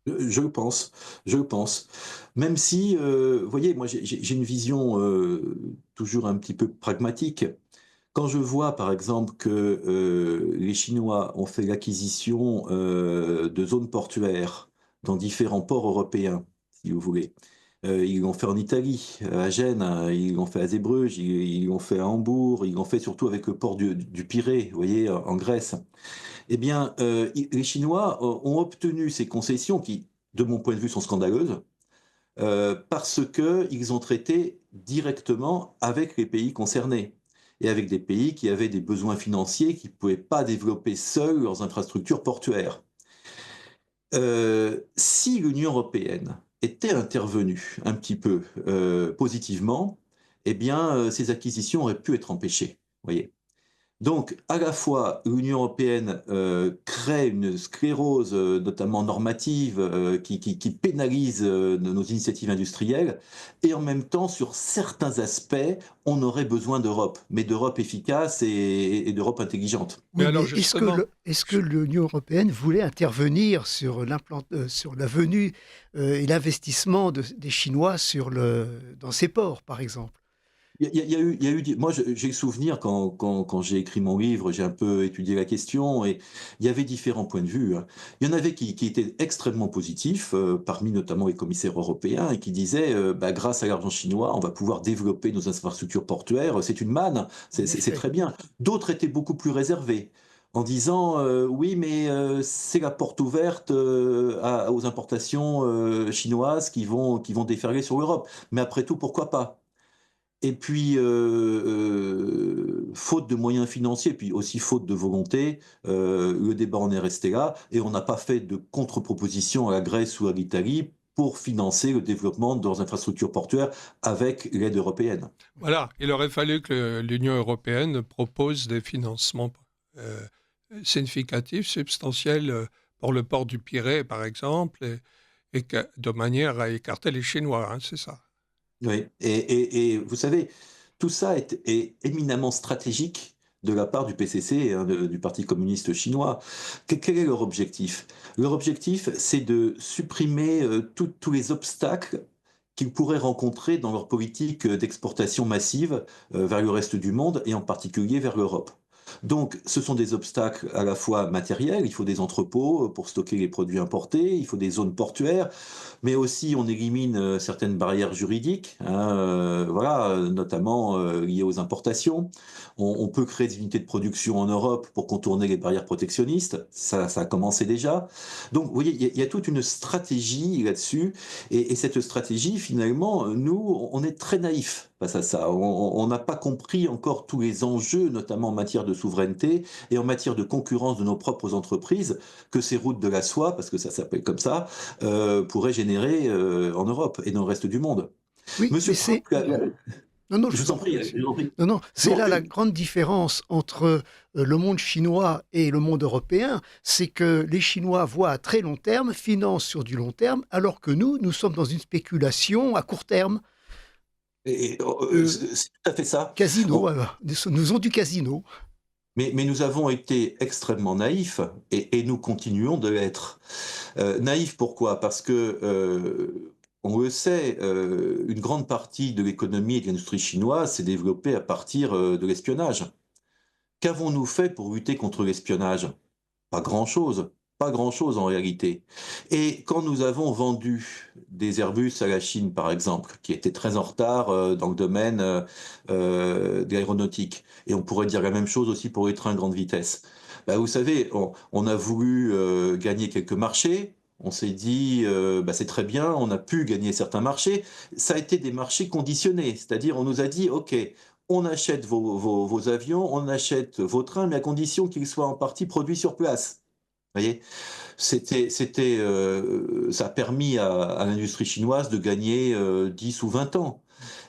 Je le pense, je le pense. Même si, vous voyez, moi j'ai une vision toujours un petit peu pragmatique. Quand je vois, par exemple, que les Chinois ont fait l'acquisition de zones portuaires dans différents ports européens, si vous voulez. Ils l'ont fait en Italie, à Gênes, hein, ils l'ont fait à Zeebrugge, ils l'ont fait à Hambourg, ils l'ont fait surtout avec le port du Pirée, vous voyez, en Grèce. Eh bien, les Chinois ont obtenu ces concessions qui, de mon point de vue, sont scandaleuses, parce qu'ils ont traité directement avec les pays concernés et avec des pays qui avaient des besoins financiers qui ne pouvaient pas développer seuls leurs infrastructures portuaires. Si l'Union européenne était intervenue un petit peu positivement, eh bien, ces acquisitions auraient pu être empêchées. Voyez. Donc, à la fois, l'Union européenne crée une sclérose, notamment normative, qui pénalise nos initiatives industrielles, et en même temps, sur certains aspects, on aurait besoin d'Europe, mais d'Europe efficace et d'Europe intelligente. Mais Oui, alors mais justement, est-ce que l'Union européenne voulait intervenir sur sur la venue et l'investissement des Chinois dans ces ports, par exemple? il y a eu, moi j'ai le souvenir quand j'ai écrit mon livre, j'ai un peu étudié la question et il y avait différents points de vue, hein. Il y en avait qui étaient extrêmement positifs, parmi notamment les commissaires européens, et qui disaient, bah, grâce à l'argent chinois, on va pouvoir développer nos infrastructures portuaires, c'est une manne, En c'est effet. très bien. D'autres étaient beaucoup plus réservés, en disant, oui, mais c'est la porte ouverte aux importations chinoises qui vont déferler sur l'Europe. Mais après tout, pourquoi pas? Et puis, faute de moyens financiers, puis aussi faute de volonté, le débat en est resté là, et on n'a pas fait de contre-proposition à la Grèce ou à l'Italie pour financer le développement de leurs infrastructures portuaires avec l'aide européenne. Voilà, il aurait fallu que l'Union européenne propose des financements euh, significatifs, substantiels pour le port du Pirée, par exemple, de manière à écarter les Chinois, hein, c'est ça. Oui, et vous savez, tout ça est éminemment stratégique de la part du PCC, hein, du Parti communiste chinois. Quel est leur objectif? Leur objectif, c'est de supprimer tous les obstacles qu'ils pourraient rencontrer dans leur politique d'exportation massive vers le reste du monde et en particulier vers l'Europe. Donc, ce sont des obstacles à la fois matériels, il faut des entrepôts pour stocker les produits importés, il faut des zones portuaires, mais aussi on élimine certaines barrières juridiques, hein, voilà, notamment liées aux importations. On peut créer des unités de production en Europe pour contourner les barrières protectionnistes, ça a commencé déjà. Donc, vous voyez, il y a toute une stratégie là-dessus, et cette stratégie, finalement, nous, on est très naïfs face à ça. On n'a pas compris encore tous les enjeux, notamment en matière de souveraineté et en matière de concurrence de nos propres entreprises, que ces routes de la soie, parce que ça s'appelle comme ça, pourraient générer en Europe et dans le reste du monde. Oui, mais Monsieur Trump, c'est... Non, non, je je vous vous en en prie, prie, monsieur. je vous en prie. Non, non, c'est Non, là la grande différence entre le monde chinois et le monde européen, c'est que les Chinois voient à très long terme, financent sur du long terme, alors que nous sommes dans une spéculation à court terme. Euh, c'est tout à fait ça. Casino, On- voilà. Nous ont du casino. mais nous avons été extrêmement naïfs et nous continuons de l'être. Naïfs pourquoi? Parce que, on le sait, une grande partie de l'économie et de l'industrie chinoise s'est développée à partir de l'espionnage. Qu'avons-nous fait pour lutter contre l'espionnage? Pas grand-chose, pas grand-chose en réalité. Et quand nous avons vendu des Airbus à la Chine, par exemple, qui étaient très en retard dans le domaine de l'aéronautique, et on pourrait dire la même chose aussi pour les trains grande vitesse, bah, vous savez, on a voulu gagner quelques marchés. On s'est dit, bah, c'est très bien, on a pu gagner certains marchés. Ça a été des marchés conditionnés, c'est-à-dire on nous a dit, OK, on achète vos avions, on achète vos trains, mais à condition qu'ils soient en partie produits sur place. Vous voyez, ça a permis à l'industrie chinoise de gagner 10 ou 20 ans.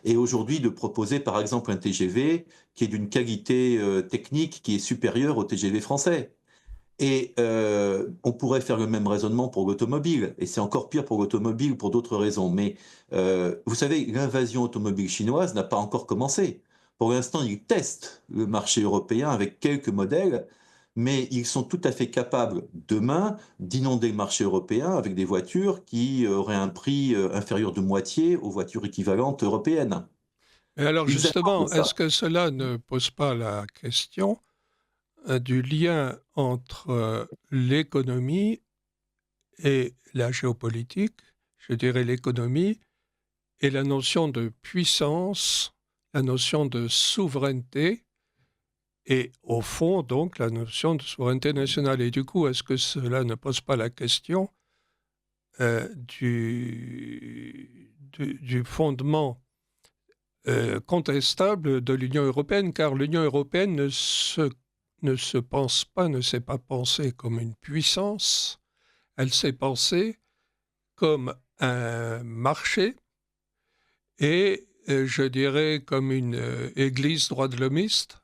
Et aujourd'hui, de proposer par exemple un TGV qui est d'une qualité technique qui est supérieure au TGV français. Et on pourrait faire le même raisonnement pour l'automobile, et c'est encore pire pour l'automobile pour d'autres raisons. Mais vous savez, l'invasion automobile chinoise n'a pas encore commencé. Pour l'instant, ils testent le marché européen avec quelques modèles, mais ils sont tout à fait capables demain d'inonder le marché européen avec des voitures qui auraient un prix inférieur de moitié aux voitures équivalentes européennes. Et alors Ils attendent justement, est-ce ça. que cela ne pose pas la question du lien entre l'économie et la géopolitique, je dirais l'économie, et la notion de puissance, la notion de souveraineté, et au fond, donc, la notion de souveraineté nationale. Et du coup, est-ce que cela ne pose pas la question du fondement contestable de l'Union européenne, car l'Union européenne ne se pense pas, ne s'est pas pensée comme une puissance, elle s'est pensée comme un marché et, je dirais, comme une église droit de l'homiste,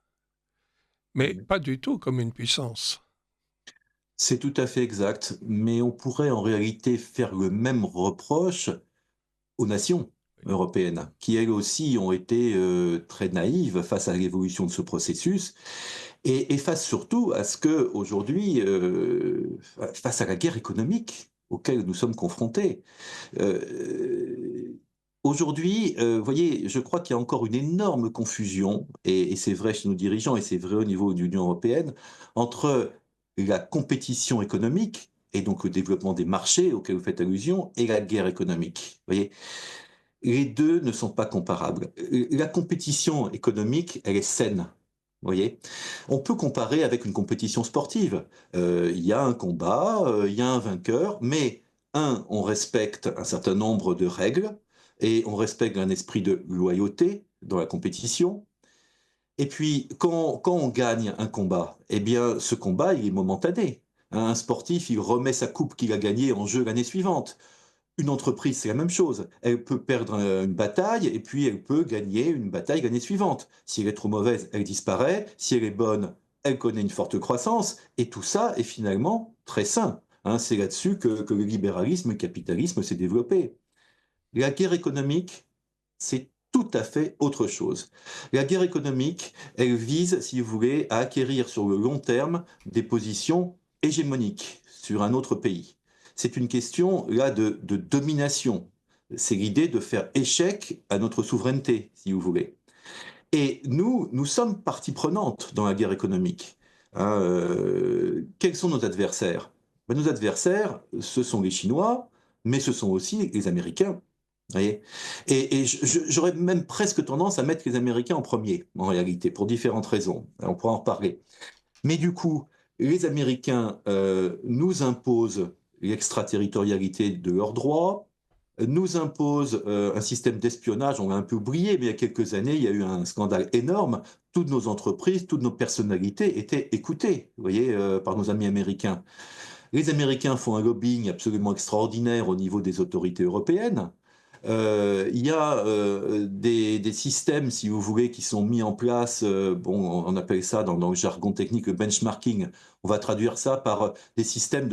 mais pas du tout comme une puissance. C'est tout à fait exact, mais on pourrait en réalité faire le même reproche aux nations européennes, qui elles aussi ont été très naïves face à l'évolution de ce processus, et face surtout à ce que aujourd'hui, face à la guerre économique auquel nous sommes confrontés, euh, Aujourd'hui, vous voyez, je crois qu'il y a encore une énorme confusion, et c'est vrai chez nos dirigeants et c'est vrai au niveau de l'Union européenne, entre la compétition économique et donc le développement des marchés auquel vous faites allusion et la guerre économique. Vous voyez? Les 2 ne sont pas comparables. La compétition économique, elle est saine, vous voyez? On peut comparer avec une compétition sportive. Il y a un combat, il y a un vainqueur, mais on respecte un certain nombre de règles et on respecte un esprit de loyauté dans la compétition. Et puis, quand on gagne un combat, eh bien, ce combat, il est momentané. Un sportif, il remet sa coupe qu'il a gagnée en jeu l'année suivante. Une entreprise, c'est la même chose. Elle peut perdre une bataille et puis elle peut gagner une bataille l'année suivante. Si elle est trop mauvaise, elle disparaît. Si elle est bonne, elle connaît une forte croissance. Et tout ça est finalement très sain. Hein, c'est là-dessus que le libéralisme, le capitalisme s'est développé. La guerre économique, c'est tout à fait autre chose. La guerre économique, elle vise, si vous voulez, à acquérir sur le long terme des positions hégémoniques sur un autre pays. C'est une question là de domination. C'est l'idée de faire échec à notre souveraineté, si vous voulez. Et nous sommes partie prenante dans la guerre économique. Hein, quels sont nos adversaires? Ben, nos adversaires, ce sont les Chinois, mais ce sont aussi les Américains. Vous voyez. Et j'aurais même presque tendance à mettre les Américains en premier, en réalité, pour différentes raisons. On pourra en reparler. Mais du coup, les Américains nous imposent l'extraterritorialité de leurs droits, nous imposent un système d'espionnage, on l'a un peu oublié, mais il y a quelques années, il y a eu un scandale énorme. Toutes nos entreprises, toutes nos personnalités étaient écoutées, vous voyez, par nos amis américains. Les Américains font un lobbying absolument extraordinaire au niveau des autorités européennes. Il y a des systèmes, si vous voulez, qui sont mis en place. Bon, on appelle ça dans le jargon technique le benchmarking. On va traduire ça par des systèmes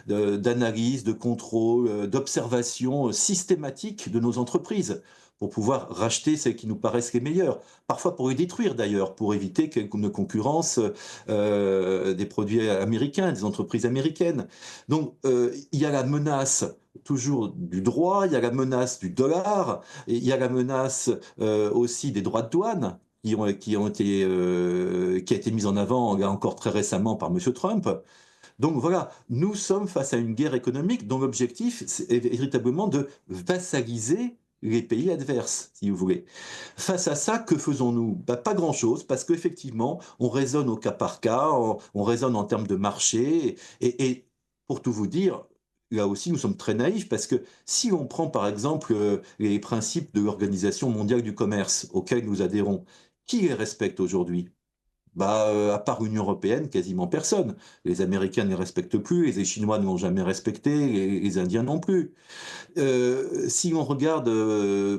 d'analyse, de contrôle, d'observation systématique de nos entreprises pour pouvoir racheter celles qui nous paraissent les meilleures. Parfois pour les détruire d'ailleurs, pour éviter qu'elles ne concurrencent des produits américains, des entreprises américaines. Donc il y a la menace toujours du droit, il y a la menace du dollar, et il y a la menace aussi des droits de douane qui a été mise en avant là encore très récemment par M. Trump. Donc voilà, nous sommes face à une guerre économique dont l'objectif est véritablement de vassaliser les pays adverses, si vous voulez. Face à ça, que faisons-nous? Bah, pas grand-chose, parce qu'effectivement, on raisonne au cas par cas, on raisonne en termes de marché, et pour tout vous dire, là aussi, nous sommes très naïfs, parce que si on prend par exemple les principes de l'Organisation mondiale du commerce, auxquels nous adhérons, qui les respecte aujourd'hui? Bah, à part l'Union européenne, quasiment personne. Les Américains ne les respectent plus, les Chinois ne l'ont jamais respecté, les Indiens non plus. Si on regarde,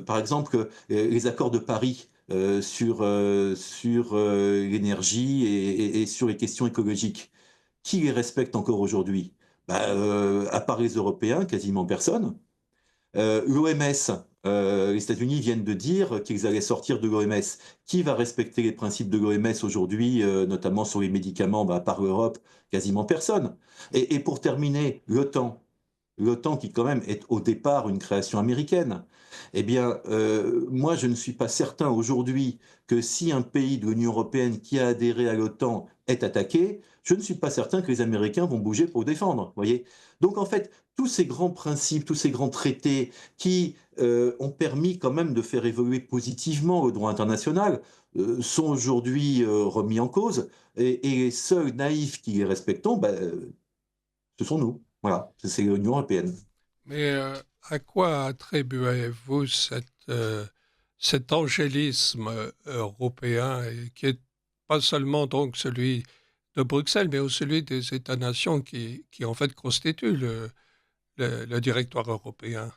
par exemple, les accords de Paris sur l'énergie et sur les questions écologiques, qui les respecte encore aujourd'hui? Bah, à part les Européens, quasiment personne. L'OMS, les États-Unis viennent de dire qu'ils allaient sortir de l'OMS. Qui va respecter les principes de l'OMS aujourd'hui, notamment sur les médicaments, bah, à part l'Europe, quasiment personne. Et pour terminer, l'OTAN qui quand même est au départ une création américaine, eh bien, moi je ne suis pas certain aujourd'hui que si un pays de l'Union européenne qui a adhéré à l'OTAN est attaqué, je ne suis pas certain que les Américains vont bouger pour le défendre, voyez. Donc en fait, tous ces grands principes, tous ces grands traités qui ont permis quand même de faire évoluer positivement le droit international sont aujourd'hui remis en cause, et les seuls naïfs qui les respectons, ben, ce sont nous. Voilà, c'est l'Union européenne. Mais à quoi attribuez-vous cet angélisme européen, et qui est pas seulement donc celui de Bruxelles, mais aussi celui des États-nations qui en fait constituent le directoire européen?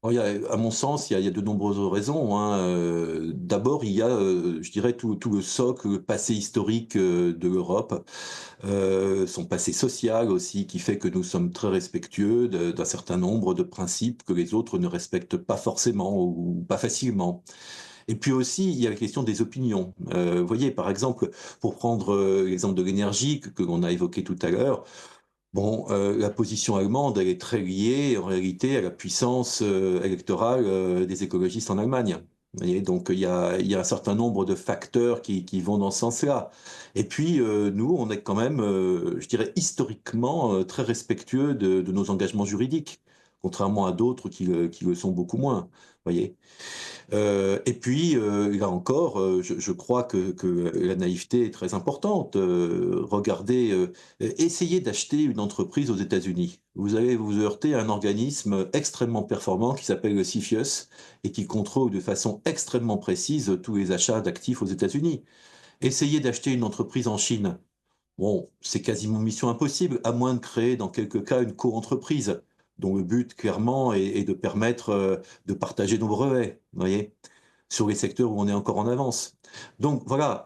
Alors, à mon sens, il y a de nombreuses raisons. Hein. D'abord, il y a, je dirais, tout le socle, le passé historique de l'Europe, son passé social aussi, qui fait que nous sommes très respectueux d'un certain nombre de principes que les autres ne respectent pas forcément ou pas facilement. Et puis aussi, il y a la question des opinions. Vous voyez, par exemple, pour prendre l'exemple de l'énergie que l'on a évoqué tout à l'heure, Bon, la position allemande, elle est très liée en réalité à la puissance électorale des écologistes en Allemagne. Vous voyez, donc il y a un certain nombre de facteurs qui vont dans ce sens-là. Et puis nous, on est quand même, je dirais historiquement très respectueux de nos engagements juridiques, contrairement à d'autres qui le sont beaucoup moins. Vous voyez. Et puis, là encore, je crois que la naïveté est très importante. Regardez, essayez d'acheter une entreprise aux États-Unis. Vous allez vous heurter à un organisme extrêmement performant qui s'appelle le CFIUS et qui contrôle de façon extrêmement précise tous les achats d'actifs aux États-Unis. Essayez d'acheter une entreprise en Chine. Bon, c'est quasiment mission impossible, à moins de créer dans quelques cas une co-entreprise, dont le but clairement est de permettre de partager nos brevets, vous voyez, sur les secteurs où on est encore en avance. Donc voilà,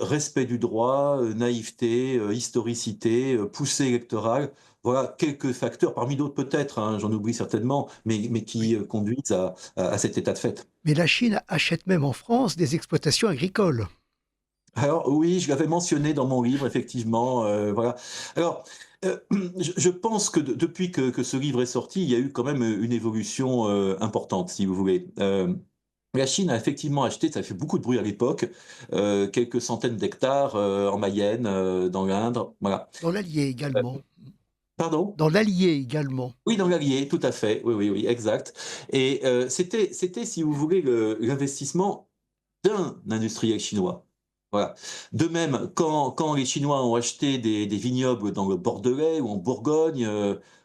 respect du droit, naïveté, historicité, poussée électorale, voilà quelques facteurs, parmi d'autres peut-être, hein, j'en oublie certainement, mais qui Oui. conduisent à cet état de fait. Mais la Chine achète même en France des exploitations agricoles. Alors oui, je l'avais mentionné dans mon livre, effectivement, voilà. Alors, je pense que depuis que ce livre est sorti, il y a eu quand même une évolution importante, si vous voulez. La Chine a effectivement acheté, ça a fait beaucoup de bruit à l'époque, quelques centaines d'hectares en Mayenne, dans l'Indre, voilà. Dans l'Allier Euh, également. Pardon? Dans l'Allier également. Oui, dans l'Allier, tout à fait. Oui, oui, oui, exact. Et c'était, si vous voulez, l'investissement d'un industriel chinois. Voilà. De même, quand les Chinois ont acheté des vignobles dans le Bordelais ou en Bourgogne,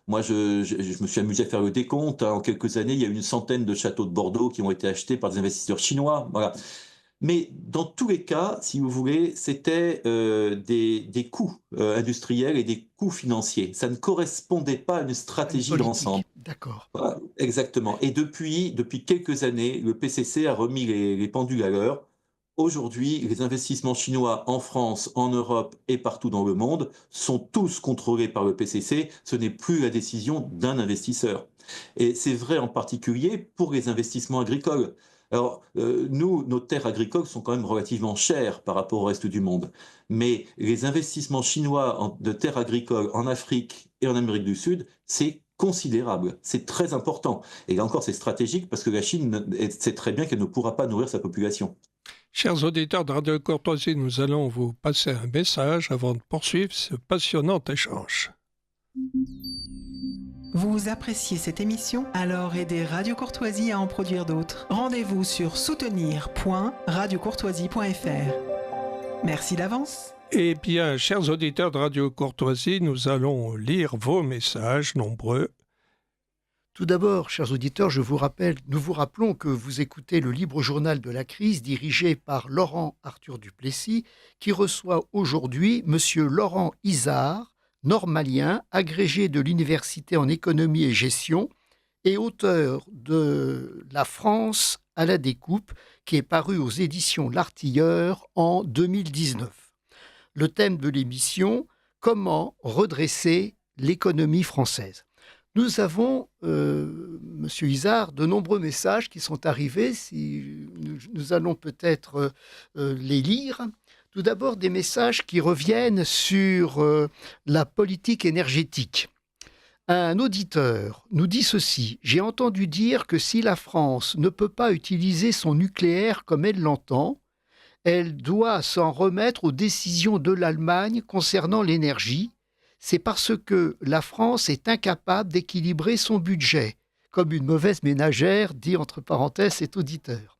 moi je me suis amusé à faire le décompte, hein. En quelques années, il y a eu une centaine de châteaux de Bordeaux qui ont été achetés par des investisseurs chinois. Voilà. Mais dans tous les cas, si vous voulez, c'était des coûts industriels et des coûts financiers. Ça ne correspondait pas à une À une stratégie d'ensemble. politique. D'accord. Voilà, exactement. Et depuis quelques années, le PCC a remis les pendules à l'heure. Aujourd'hui, les investissements chinois en France, en Europe et partout dans le monde sont tous contrôlés par le PCC. Ce n'est plus la décision d'un investisseur. Et c'est vrai en particulier pour les investissements agricoles. Alors, nous, nos terres agricoles sont quand même relativement chères par rapport au reste du monde. Mais les investissements chinois de terres agricoles en Afrique et en Amérique du Sud, c'est considérable, c'est très important. Et là encore, c'est stratégique parce que la Chine sait très bien qu'elle ne pourra pas nourrir sa population. Chers auditeurs de Radio Courtoisie, nous allons vous passer un message avant de poursuivre ce passionnant échange. Vous appréciez cette émission? Alors aidez Radio Courtoisie à en produire d'autres. Rendez-vous sur soutenir.radiocourtoisie.fr. Merci d'avance. Eh bien, chers auditeurs de Radio Courtoisie, nous allons lire vos messages nombreux. Tout d'abord, chers auditeurs, nous vous rappelons que vous écoutez le libre journal de la crise dirigé par Laurent Arthur Duplessis, qui reçoit aujourd'hui Monsieur Laurent Izard, normalien, agrégé de l'Université en économie et gestion et auteur de La France à la découpe, qui est paru aux éditions L'Artilleur en 2019. Le thème de l'émission, comment redresser l'économie française. Nous avons, Monsieur Izard, de nombreux messages qui sont arrivés. Nous allons peut-être les lire. Tout d'abord, des messages qui reviennent sur la politique énergétique. Un auditeur nous dit ceci: « J'ai entendu dire que si la France ne peut pas utiliser son nucléaire comme elle l'entend, elle doit s'en remettre aux décisions de l'Allemagne concernant l'énergie. C'est parce que la France est incapable d'équilibrer son budget, comme une mauvaise ménagère, dit entre parenthèses cet auditeur,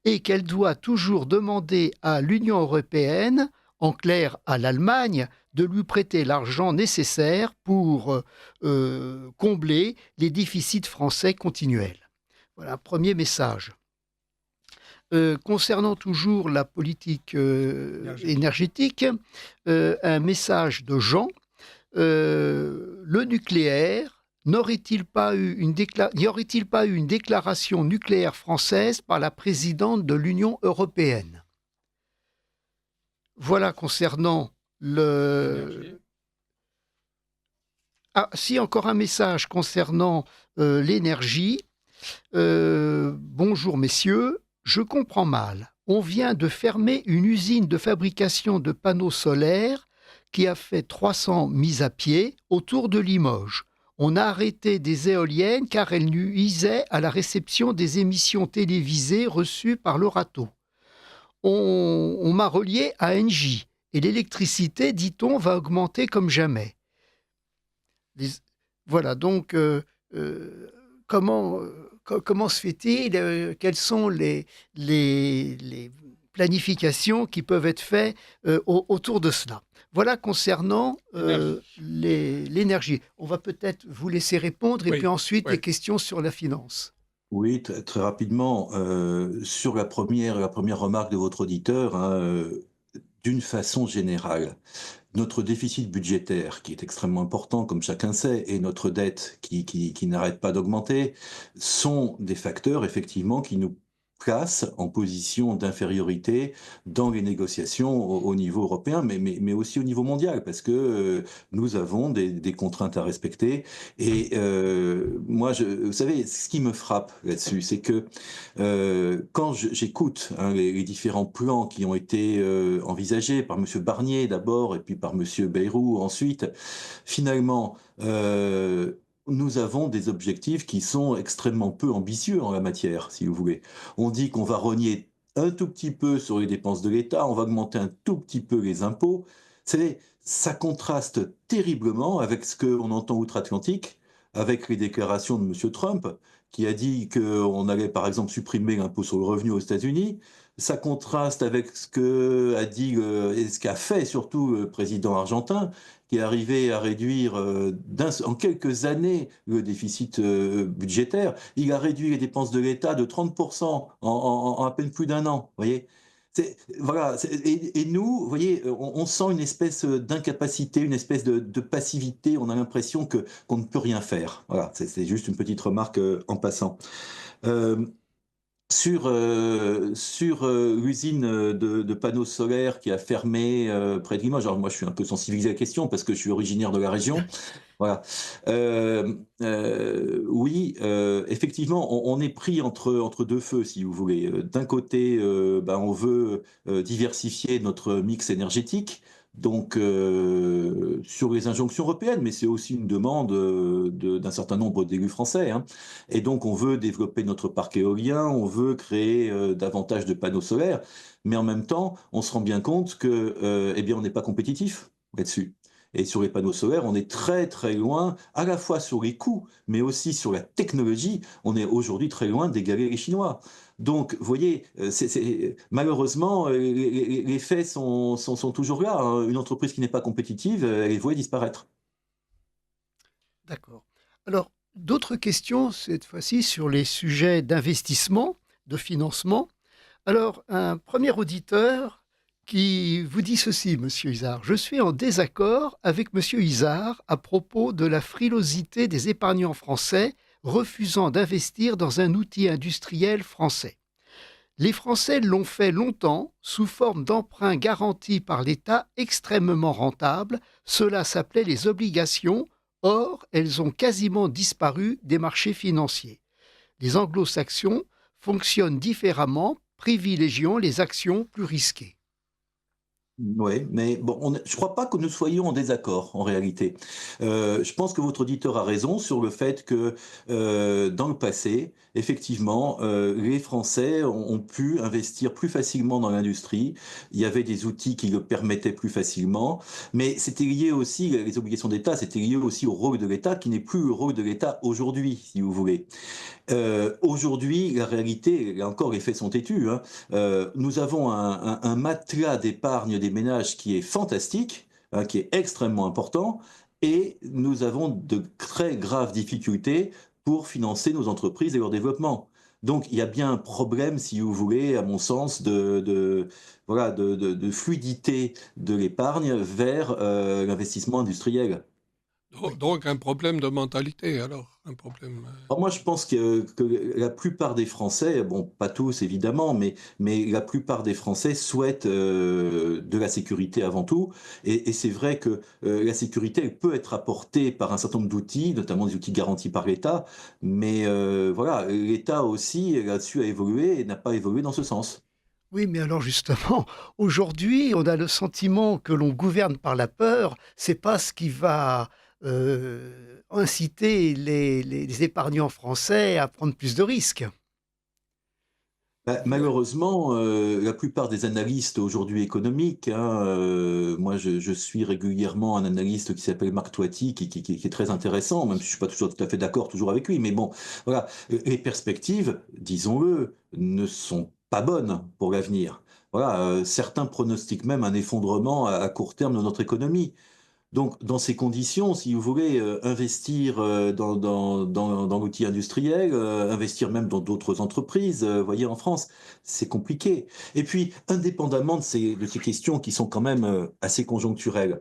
et qu'elle doit toujours demander à l'Union européenne, en clair à l'Allemagne, de lui prêter l'argent nécessaire pour combler les déficits français continuels. » Voilà, premier message. Concernant toujours la politique énergétique, un message de Jean. Le nucléaire, n'y aurait-il pas eu une déclaration nucléaire française par la présidente de l'Union européenne? Voilà concernant le... Ah, si, encore un message concernant l'énergie. Bonjour messieurs, je comprends mal. On vient de fermer une usine de fabrication de panneaux solaires qui a fait 300 mises à pied autour de Limoges. On a arrêté des éoliennes car elles nuisaient à la réception des émissions télévisées reçues par le râteau. On m'a relié à Engie et l'électricité, dit-on, va augmenter comme jamais. Voilà, donc comment se fait-il quelles sont les planifications qui peuvent être faites autour de cela? Voilà concernant l'énergie. On va peut-être vous laisser répondre et puis ensuite les questions sur la finance. Oui, très rapidement, sur la première remarque de votre auditeur, hein, d'une façon générale, notre déficit budgétaire, qui est extrêmement important, comme chacun sait, et notre dette qui n'arrête pas d'augmenter, sont des facteurs, effectivement, qui nous placent en position d'infériorité dans les négociations au niveau européen, mais aussi au niveau mondial, parce que nous avons des contraintes à respecter. Et moi, vous savez, ce qui me frappe là-dessus, c'est que quand j'écoute les différents plans qui ont été envisagés par M. Barnier d'abord et puis par M. Bayrou ensuite, finalement, nous avons des objectifs qui sont extrêmement peu ambitieux en la matière, si vous voulez. On dit qu'on va rogner un tout petit peu sur les dépenses de l'État, on va augmenter un tout petit peu les impôts. Ça contraste terriblement avec ce qu'on entend outre-Atlantique, avec les déclarations de M. Trump, qui a dit qu'on allait par exemple supprimer l'impôt sur le revenu aux États-Unis. Ça contraste avec ce qu'a dit et ce qu'a fait surtout le président argentin, qui est arrivé à réduire en quelques années le déficit budgétaire. Il a réduit les dépenses de l'État de 30% en à peine plus d'un an. Vous voyez, voilà. Et nous, vous voyez, on sent une espèce d'incapacité, une espèce de passivité. On a l'impression qu'on ne peut rien faire. Voilà, c'est juste une petite remarque en passant. Sur l'usine de panneaux solaires qui a fermé près de Limoges. Alors moi, je suis un peu sensibilisé à la question parce que je suis originaire de la région. Voilà. Oui, effectivement, on est pris entre deux feux, si vous voulez. D'un côté, on veut diversifier notre mix énergétique. Donc, sur les injonctions européennes, mais c'est aussi une demande d'un certain nombre d'élus français, hein. Et donc, on veut développer notre parc éolien, on veut créer davantage de panneaux solaires, mais en même temps, on se rend bien compte que, eh bien, on n'est pas compétitif là-dessus. Et sur les panneaux solaires, on est très très loin, à la fois sur les coûts, mais aussi sur la technologie. On est aujourd'hui très loin d'égaler les Chinois. Donc, vous voyez, malheureusement, les faits sont toujours là, hein. Une entreprise qui n'est pas compétitive, elle est vouée à disparaître. D'accord. Alors, d'autres questions, cette fois-ci, sur les sujets d'investissement, de financement. Alors, un premier auditeur qui vous dit ceci, Monsieur Isard. Je suis en désaccord avec Monsieur Isard à propos de la frilosité des épargnants français refusant d'investir dans un outil industriel français. Les Français l'ont fait longtemps sous forme d'emprunts garantis par l'État extrêmement rentables. Cela s'appelait les obligations. Or, elles ont quasiment disparu des marchés financiers. Les anglo-saxons fonctionnent différemment, privilégiant les actions plus risquées. Oui, mais bon, je ne crois pas que nous soyons en désaccord en réalité. Je pense que votre auditeur a raison sur le fait que dans le passé, effectivement, les Français ont pu investir plus facilement dans l'industrie. Il y avait des outils qui le permettaient plus facilement, mais c'était lié aussi, les obligations d'État, c'était lié aussi au rôle de l'État qui n'est plus le rôle de l'État aujourd'hui, si vous voulez. Aujourd'hui, la réalité, là encore, les faits sont têtus, hein. Nous avons un matelas d'épargne des ménages qui est fantastique, hein, qui est extrêmement important, et nous avons de très graves difficultés pour financer nos entreprises et leur développement. Donc, il y a bien un problème, si vous voulez, à mon sens, voilà, de fluidité de l'épargne vers l'investissement industriel. Donc un problème de mentalité, alors, un problème. Alors moi, je pense que la plupart des Français, bon, pas tous évidemment, mais la plupart des Français souhaitent de la sécurité avant tout. Et c'est vrai que la sécurité, elle peut être apportée par un certain nombre d'outils, notamment des outils garantis par l'État. Mais voilà, l'État aussi, là-dessus, a évolué et n'a pas évolué dans ce sens. Oui, mais alors justement, aujourd'hui, on a le sentiment que l'on gouverne par la peur. C'est pas ce qui va inciter les épargnants français à prendre plus de risques. Bah, malheureusement, la plupart des analystes aujourd'hui économiques, hein, moi je suis régulièrement un analyste qui s'appelle Marc Toiti, qui est très intéressant, même si je suis pas toujours tout à fait d'accord toujours avec lui, mais bon, voilà, les perspectives, disons-le, ne sont pas bonnes pour l'avenir. Voilà, certains pronostiquent même un effondrement à court terme de notre économie. Donc, dans ces conditions, si vous voulez investir dans l'outil industriel, investir même dans d'autres entreprises, voyez, en France, c'est compliqué. Et puis, indépendamment de ces questions qui sont quand même assez conjoncturelles,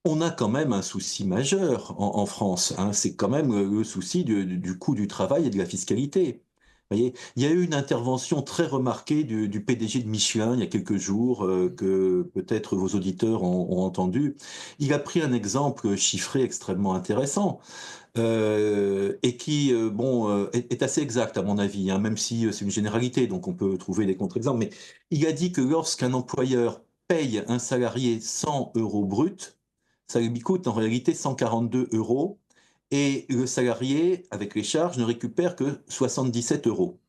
on a quand même un souci majeur en France, hein. C'est quand même le souci du coût du travail et de la fiscalité. Vous voyez, il y a eu une intervention très remarquée du PDG de Michelin il y a quelques jours, que peut-être vos auditeurs ont entendu. Il a pris un exemple chiffré extrêmement intéressant, et qui, bon, est assez exact à mon avis, hein, même si c'est une généralité, donc on peut trouver des contre-exemples. Mais il a dit que lorsqu'un employeur paye un salarié 100 euros bruts, ça lui coûte en réalité 142 euros et le salarié, avec les charges, ne récupère que 77 euros.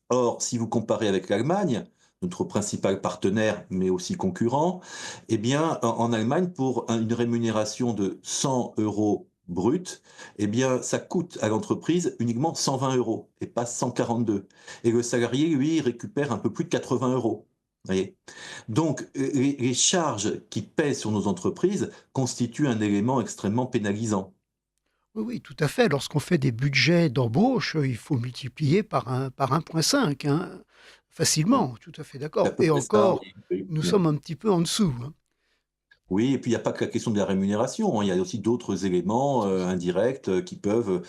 Or, si vous comparez avec l'Allemagne, notre principal partenaire, mais aussi concurrent, eh bien, en Allemagne, pour une rémunération de 100 euros brut, eh bien, ça coûte à l'entreprise uniquement 120 euros et pas 142. Et le salarié, lui, récupère un peu plus de 80 euros. Vous voyez. Donc, les charges qui pèsent sur nos entreprises constituent un élément extrêmement pénalisant. Oui, oui, tout à fait. Lorsqu'on fait des budgets d'embauche, il faut multiplier par 1,5, hein, facilement, tout à fait C'est à d'accord. peu Et près ça, encore, oui. Oui. nous sommes un petit peu en dessous, hein. Oui, et puis il n'y a pas que la question de la rémunération, hein. Il y a aussi d'autres éléments indirects qui peuvent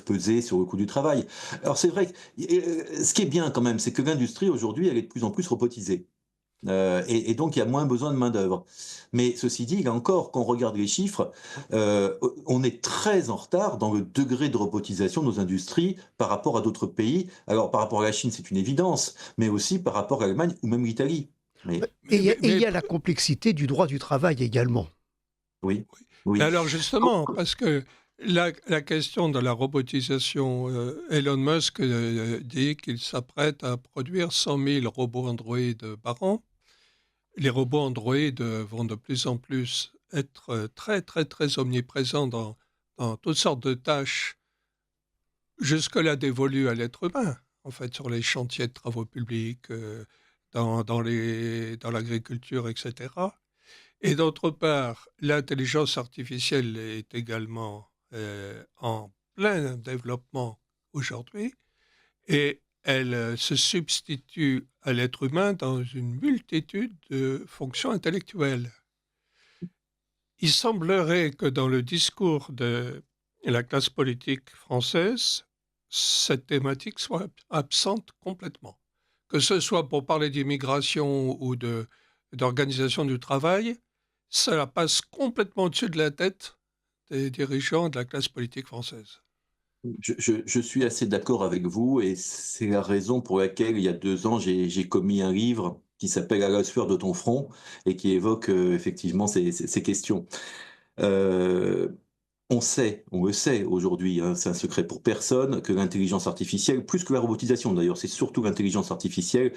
peser sur le coût du travail. Alors c'est vrai que ce qui est bien quand même, c'est que l'industrie aujourd'hui, elle est de plus en plus robotisée. Et donc, il y a moins besoin de main-d'œuvre. Mais ceci dit, là encore, quand on regarde les chiffres, on est très en retard dans le degré de robotisation de nos industries par rapport à d'autres pays. Alors, par rapport à la Chine, c'est une évidence, mais aussi par rapport à l'Allemagne ou même l'Italie. Mais Et Mais, mais- il mais- y a la complexité du droit du travail également. oui, mais oui. alors justement, parce que la question de la robotisation, Elon Musk dit qu'il s'apprête à produire 100 000 robots Android par an. Les robots Android vont de plus en plus être très, très, très omniprésents dans toutes sortes de tâches jusque-là dévolues à l'être humain, en fait, sur les chantiers de travaux publics, dans l'agriculture, etc. Et d'autre part, l'intelligence artificielle est également en plein développement aujourd'hui et elle se substitue à l'être humain dans une multitude de fonctions intellectuelles. Il semblerait que dans le discours de la classe politique française, cette thématique soit absente complètement. Que ce soit pour parler d'immigration ou d'organisation du travail, ça passe complètement au-dessus de la tête des dirigeants de la classe politique française. Je suis assez d'accord avec vous et c'est la raison pour laquelle, il y a 2 ans, j'ai commis un livre qui s'appelle « À la sueur de ton front » et qui évoque effectivement ces questions. Euh, on le sait aujourd'hui, hein, c'est un secret pour personne, que l'intelligence artificielle, plus que la robotisation d'ailleurs, c'est surtout l'intelligence artificielle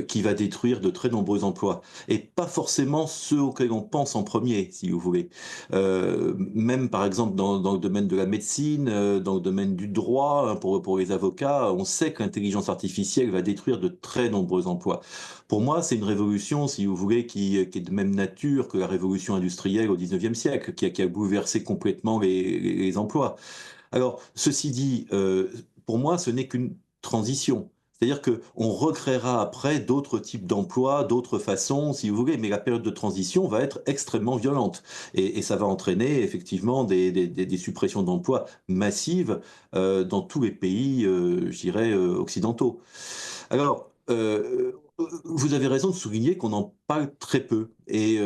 qui va détruire de très nombreux emplois. Et pas forcément ceux auxquels on pense en premier, si vous voulez. Même par exemple dans le domaine de la médecine, dans le domaine du droit, hein, pour les avocats, on sait que l'intelligence artificielle va détruire de très nombreux emplois. Pour moi, c'est une révolution, si vous voulez, qui est de même nature que la révolution industrielle au 19e siècle, qui a bouleversé complètement les emplois. Alors, ceci dit, pour moi, ce n'est qu'une transition. C'est-à-dire qu'on recréera après d'autres types d'emplois, d'autres façons, si vous voulez, mais la période de transition va être extrêmement violente. Et ça va entraîner effectivement des suppressions d'emplois massives dans tous les pays, je dirais, occidentaux. Alors, vous avez raison de souligner qu'on en parle très peu. Et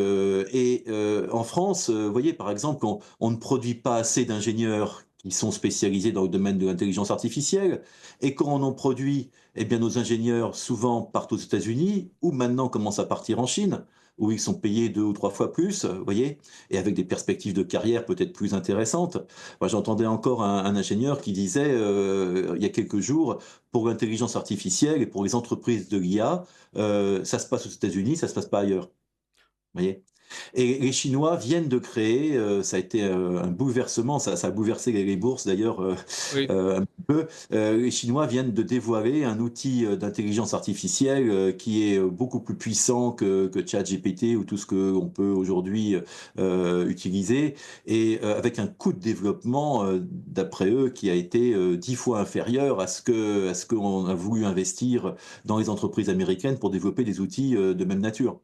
en France, vous voyez, par exemple, on ne produit pas assez d'ingénieurs qui sont spécialisés dans le domaine de l'intelligence artificielle. Et quand on en produit, eh bien, nos ingénieurs souvent partent aux États-Unis ou maintenant commencent à partir en Chine, où ils sont payés 2 ou 3 fois plus, vous voyez, et avec des perspectives de carrière peut-être plus intéressantes. Moi, j'entendais encore un ingénieur qui disait, il y a quelques jours, pour l'intelligence artificielle et pour les entreprises de l'IA, ça se passe aux États-Unis, ça se passe pas ailleurs. Vous voyez? Et les Chinois viennent de créer, ça a été un bouleversement, ça a bouleversé les bourses d'ailleurs Oui, un petit peu. Les Chinois viennent de dévoiler un outil d'intelligence artificielle qui est beaucoup plus puissant que ChatGPT ou tout ce qu'on peut aujourd'hui utiliser, et avec un coût de développement, d'après eux, qui a été 10 fois inférieur à ce qu'on a voulu investir dans les entreprises américaines pour développer des outils de même nature.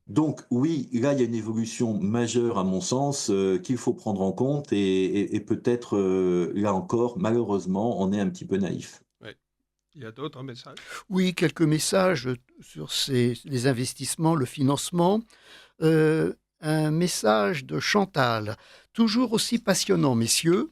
Donc oui, là, il y a une évolution majeure à mon sens qu'il faut prendre en compte et peut-être, là encore, malheureusement, on est un petit peu naïf. oui. Il y a d'autres messages. Oui, quelques messages sur les investissements, le financement. Un message de Chantal, toujours aussi passionnant, messieurs.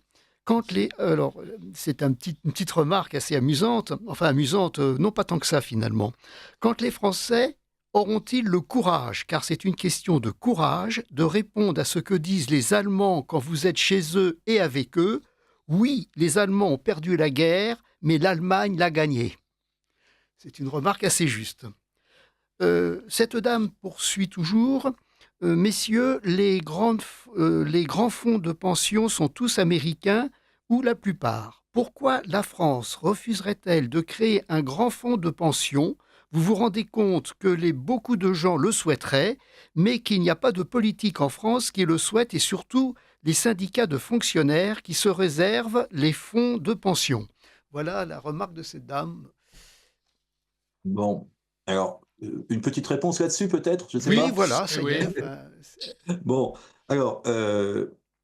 Alors, c'est une petite remarque assez amusante, enfin amusante, non pas tant que ça finalement. Quand les Français auront-ils le courage, car c'est une question de courage, de répondre à ce que disent les Allemands quand vous êtes chez eux et avec eux? Oui, les Allemands ont perdu la guerre, mais l'Allemagne l'a gagnée. C'est une remarque assez juste. Cette dame poursuit toujours. Messieurs, les grands fonds de pension sont tous américains, ou la plupart. Pourquoi la France refuserait-elle de créer un grand fonds de pension? Vous vous rendez compte que beaucoup de gens le souhaiteraient, mais qu'il n'y a pas de politique en France qui le souhaite, et surtout les syndicats de fonctionnaires qui se réservent les fonds de pension. Voilà la remarque de cette dame. Bon, alors, une petite réponse là-dessus peut-être, je ne sais Oui, pas. voilà, ça y Oui, est. Bon, alors,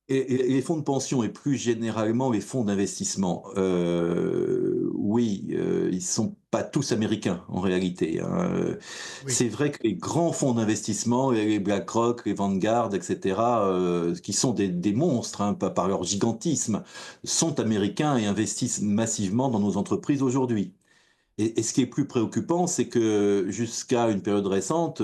et les fonds de pension et plus généralement les fonds d'investissement, oui, ils sont pas tous américains en réalité, hein. Oui. C'est vrai que les grands fonds d'investissement, les BlackRock, les Vanguard, etc., qui sont des monstres, hein, par leur gigantisme, sont américains et investissent massivement dans nos entreprises aujourd'hui. Et ce qui est plus préoccupant, c'est que jusqu'à une période récente,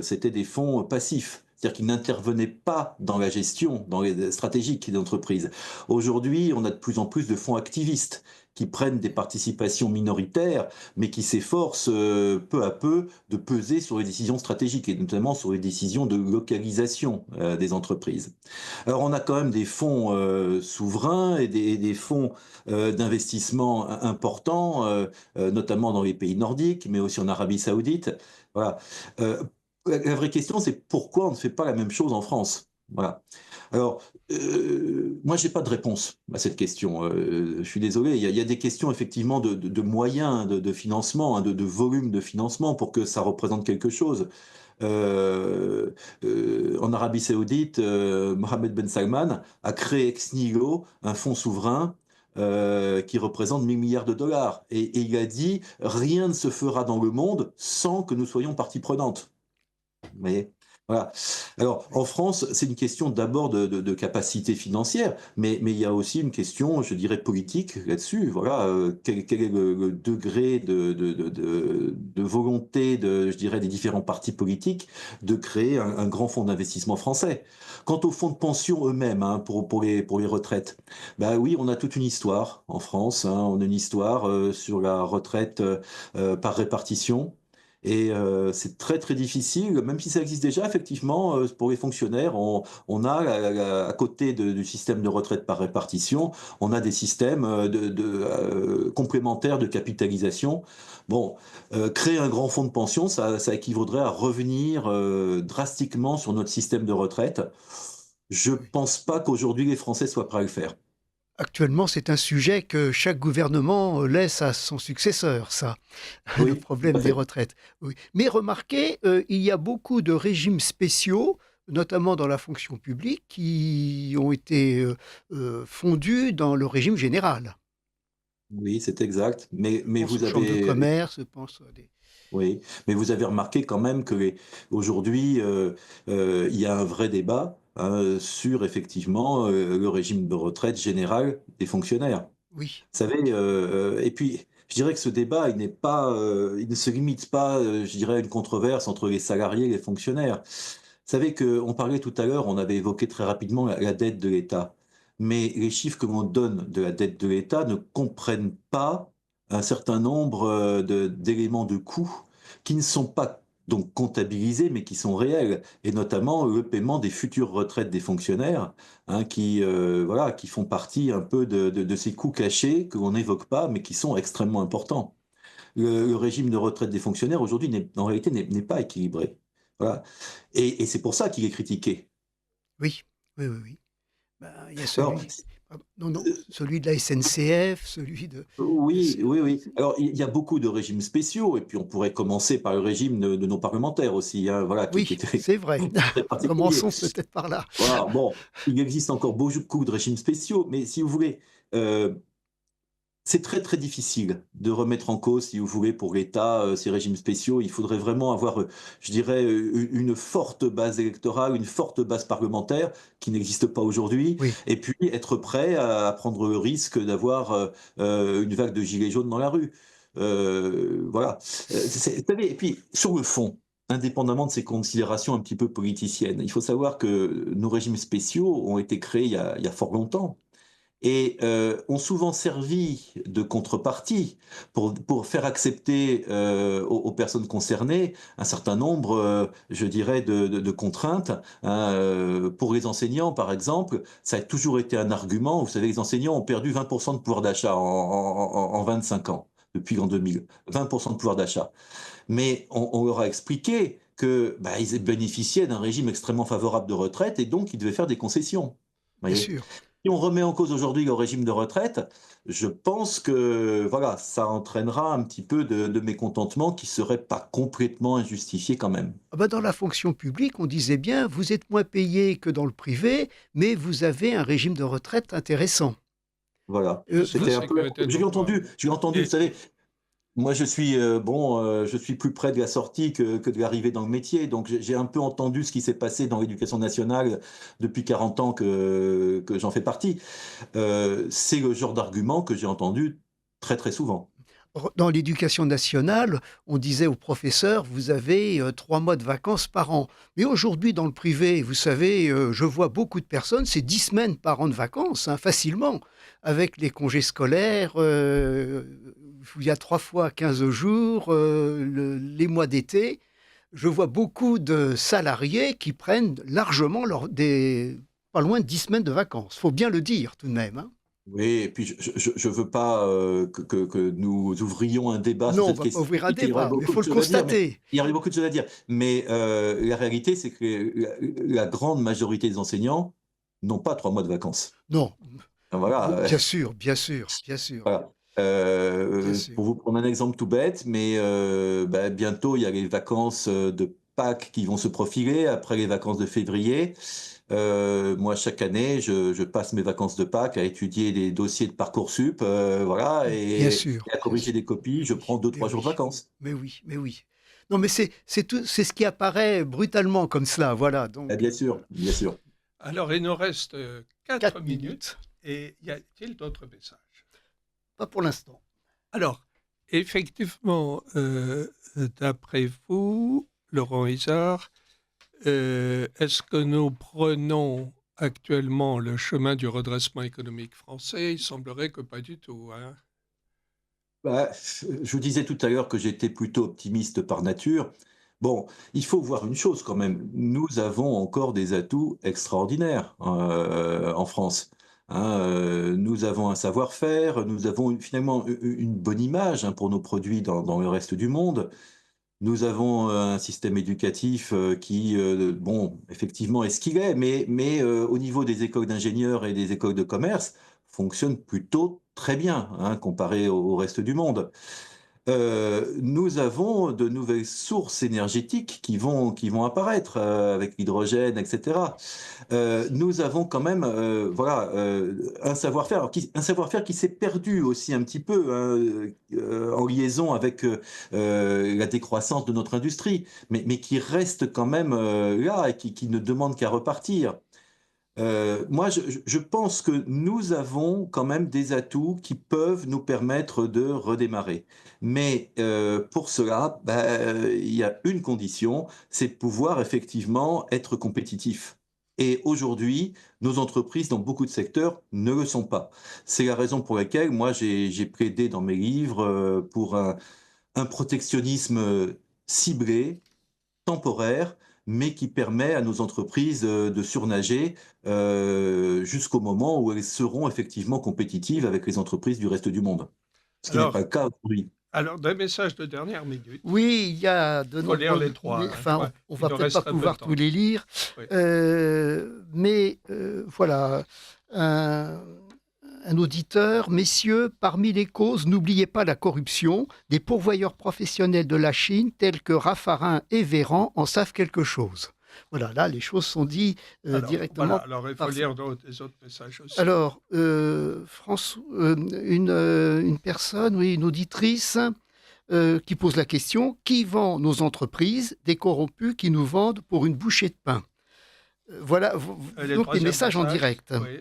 c'était des fonds passifs. C'est-à-dire qu'ils n'intervenaient pas dans la gestion, dans les stratégiques des entreprises. Aujourd'hui, on a de plus en plus de fonds activistes qui prennent des participations minoritaires, mais qui s'efforcent peu à peu de peser sur les décisions stratégiques et notamment sur les décisions de localisation des entreprises. Alors on a quand même des fonds souverains et des fonds d'investissement importants, notamment dans les pays nordiques, mais aussi en Arabie Saoudite. Voilà. Euh, la vraie question, c'est pourquoi on ne fait pas la même chose en France? Voilà. Alors, moi, j'ai pas de réponse à cette question. Je suis désolé. Il y a des questions effectivement de moyens, de financement, hein, de volume de financement pour que ça représente quelque chose. Euh, En Arabie Saoudite, Mohammed Ben Salman a créé ex nihilo un fonds souverain qui représente 1000 milliards de dollars. Et il a dit, rien ne se fera dans le monde sans que nous soyons partie prenante. Vous voyez? Voilà. Alors, en France, c'est une question d'abord de capacité financière, mais il y a aussi une question, je dirais, politique là-dessus. Voilà, quel est le degré de volonté, je dirais, des différents partis politiques de créer un grand fonds d'investissement français. Quant aux fonds de pension eux-mêmes, hein, pour les retraites, bah oui, on a toute une histoire en France, hein. On a une histoire sur la retraite par répartition. Et c'est très très difficile, même si ça existe déjà, effectivement, pour les fonctionnaires, on a, à côté du système de retraite par répartition, on a des systèmes complémentaires de capitalisation. Bon, créer un grand fonds de pension, ça équivaudrait à revenir drastiquement sur notre système de retraite. Je Oui. pense pas qu'aujourd'hui les Français soient prêts à le faire. Actuellement, c'est un sujet que chaque gouvernement laisse à son successeur, ça, le Oui, tout problème à des fait. retraites. Oui. Mais remarquez, il y a beaucoup de régimes spéciaux, notamment dans la fonction publique, qui ont été fondus dans le régime général. Oui, c'est exact. Je Mais pense vous aux chambres de avez commerce, je pense à des... Oui, mais vous avez remarqué quand même que aujourd'hui, il y a un vrai débat sur effectivement le régime de retraite général des fonctionnaires. Oui, Vous savez, et puis je dirais que ce débat, il n'est pas, il ne se limite pas, je dirais, à une controverse entre les salariés et les fonctionnaires. Vous savez qu'on parlait tout à l'heure, on avait évoqué très rapidement la dette de l'État. Mais les chiffres que l'on donne de la dette de l'État ne comprennent pas un certain nombre d'éléments de coûts qui ne sont pas donc comptabilisés, mais qui sont réels, et notamment le paiement des futures retraites des fonctionnaires, hein, voilà, qui font partie un peu de ces coûts cachés que l'on n'évoque pas, mais qui sont extrêmement importants. Le régime de retraite des fonctionnaires aujourd'hui, en réalité, n'est pas équilibré. Voilà. Et c'est pour ça qu'il est critiqué. oui, oui, oui, oui. Ben, il y a Alors, celui, pardon, non, non, celui de la SNCF, celui de oui, ce- oui, oui. Alors, il y a beaucoup de régimes spéciaux, et puis on pourrait commencer par le régime de nos parlementaires aussi, hein, voilà, qui Oui, était c'est vrai. très particulier. Commençons peut-être par là. Voilà, bon, il existe encore beaucoup de régimes spéciaux, mais si vous voulez, euh, c'est très très difficile de remettre en cause, si vous voulez, pour l'État, ces régimes spéciaux. Il faudrait vraiment avoir, je dirais, une forte base électorale, une forte base parlementaire qui n'existe pas aujourd'hui, Oui, et puis être prêt à prendre le risque d'avoir une vague de gilets jaunes dans la rue. Voilà. Vous savez, et puis sur le fond, indépendamment de ces considérations un petit peu politiciennes, il faut savoir que nos régimes spéciaux ont été créés il y a fort longtemps et ont souvent servi de contrepartie pour faire accepter aux personnes concernées un certain nombre, je dirais, de contraintes. Hein, pour les enseignants, par exemple, ça a toujours été un argument. Vous savez, les enseignants ont perdu 20% de pouvoir d'achat en 25 ans, depuis l'an 2000. 20% de pouvoir d'achat. Mais on leur a expliqué que bah, ils bénéficiaient d'un régime extrêmement favorable de retraite et donc ils devaient faire des concessions. Vous bien voyez. sûr. Si on remet en cause aujourd'hui le régime de retraite, je pense que voilà, ça entraînera un petit peu de mécontentement qui serait pas complètement injustifié quand même. Ah bah, dans la fonction publique, on disait bien, vous êtes moins payé que dans le privé, mais vous avez un régime de retraite intéressant. Voilà. Plus de C'était un peu. sécurité d'emploi. J'ai entendu, vous Et, savez, moi je suis je suis plus près de la sortie que de l'arrivée dans le métier, donc j'ai un peu entendu ce qui s'est passé dans l'éducation nationale depuis 40 ans que j'en fais partie. C'est le genre d'argument que j'ai entendu très très souvent. Dans l'éducation nationale, on disait aux professeurs, vous avez 3 mois de vacances par an. Mais aujourd'hui, dans le privé, vous savez, je vois beaucoup de personnes, c'est 10 semaines par an de vacances, hein, facilement, avec les congés scolaires, où il y a 3 fois 15 jours, les mois d'été. Je vois beaucoup de salariés qui prennent largement pas loin de 10 semaines de vacances. Faut bien le dire tout de même, hein. Oui, et puis je veux pas que nous ouvrions un débat sur Non, on cette va pas question. ouvrir un Il y aurait débat, mais il beaucoup faut de le choses à dire, mais constater. il y aurait beaucoup de choses à dire. Mais la réalité, c'est que la grande majorité des enseignants n'ont pas 3 mois de vacances. Non, Voilà. bien sûr, bien sûr, bien sûr, Voilà. bien sûr. Pour vous prendre un exemple tout bête, mais bah, bientôt il y a les vacances de Pâques qui vont se profiler après les vacances de février. Moi, chaque année, je passe mes vacances de Pâques à étudier les dossiers de Parcoursup, voilà, et à Bien corriger sûr. des copies. Mais Je oui, prends deux, mais trois jours de oui, vacances. mais oui, mais oui. Non, mais c'est tout, c'est ce qui apparaît brutalement comme cela, voilà. Ah, Donc, bien sûr, bien sûr. alors, il nous reste 4 4 minutes. minutes, Et y a-t-il d'autres messages? pas pour l'instant. Alors, effectivement, d'après vous, Laurent Isard, est-ce que nous prenons actuellement le chemin du redressement économique français? Il semblerait que pas du tout, hein. Bah, je vous disais tout à l'heure que j'étais plutôt optimiste par nature. Bon, il faut voir une chose quand même. Nous avons encore des atouts extraordinaires en France. Hein, nous avons un savoir-faire, nous avons finalement une bonne image hein, pour nos produits dans le reste du monde. Nous avons un système éducatif qui, bon, effectivement est ce qu'il est, mais au niveau des écoles d'ingénieurs et des écoles de commerce, fonctionne plutôt très bien hein, comparé au reste du monde. Nous avons de nouvelles sources énergétiques qui vont apparaître avec l'hydrogène, etc. Nous avons quand même voilà, un savoir-faire qui s'est perdu aussi un petit peu hein, en liaison avec la décroissance de notre industrie, mais qui reste quand même là et qui ne demande qu'à repartir. Moi, je pense que nous avons quand même des atouts qui peuvent nous permettre de redémarrer. Mais pour cela, il y a une condition, c'est de pouvoir effectivement être compétitif. Et aujourd'hui, nos entreprises dans beaucoup de secteurs ne le sont pas. C'est la raison pour laquelle moi j'ai plaidé dans mes livres pour un protectionnisme ciblé, temporaire, mais qui permet à nos entreprises de surnager jusqu'au moment où elles seront effectivement compétitives avec les entreprises du reste du monde. Ce qui n'est pas Alors, le cas aujourd'hui. alors, des messages de dernière minute. Oui, il y a de Il faut lire nombreux... les trois. Enfin, Ouais, on il va nous peut-être pas reste très peu de pouvoir temps. tous les lire, Oui. mais voilà, un, un auditeur, messieurs, parmi les causes, n'oubliez pas la corruption. Des pourvoyeurs professionnels de la Chine, tels que Raffarin et Véran, en savent quelque chose. Voilà, là, les choses sont dites directement. Voilà, alors il faut lire les autres messages aussi. Alors, une personne, oui, une auditrice, qui pose la question: qui vend nos entreprises? Des corrompus qui nous vendent pour une bouchée de pain. Voilà, donc les messages en direct. Oui.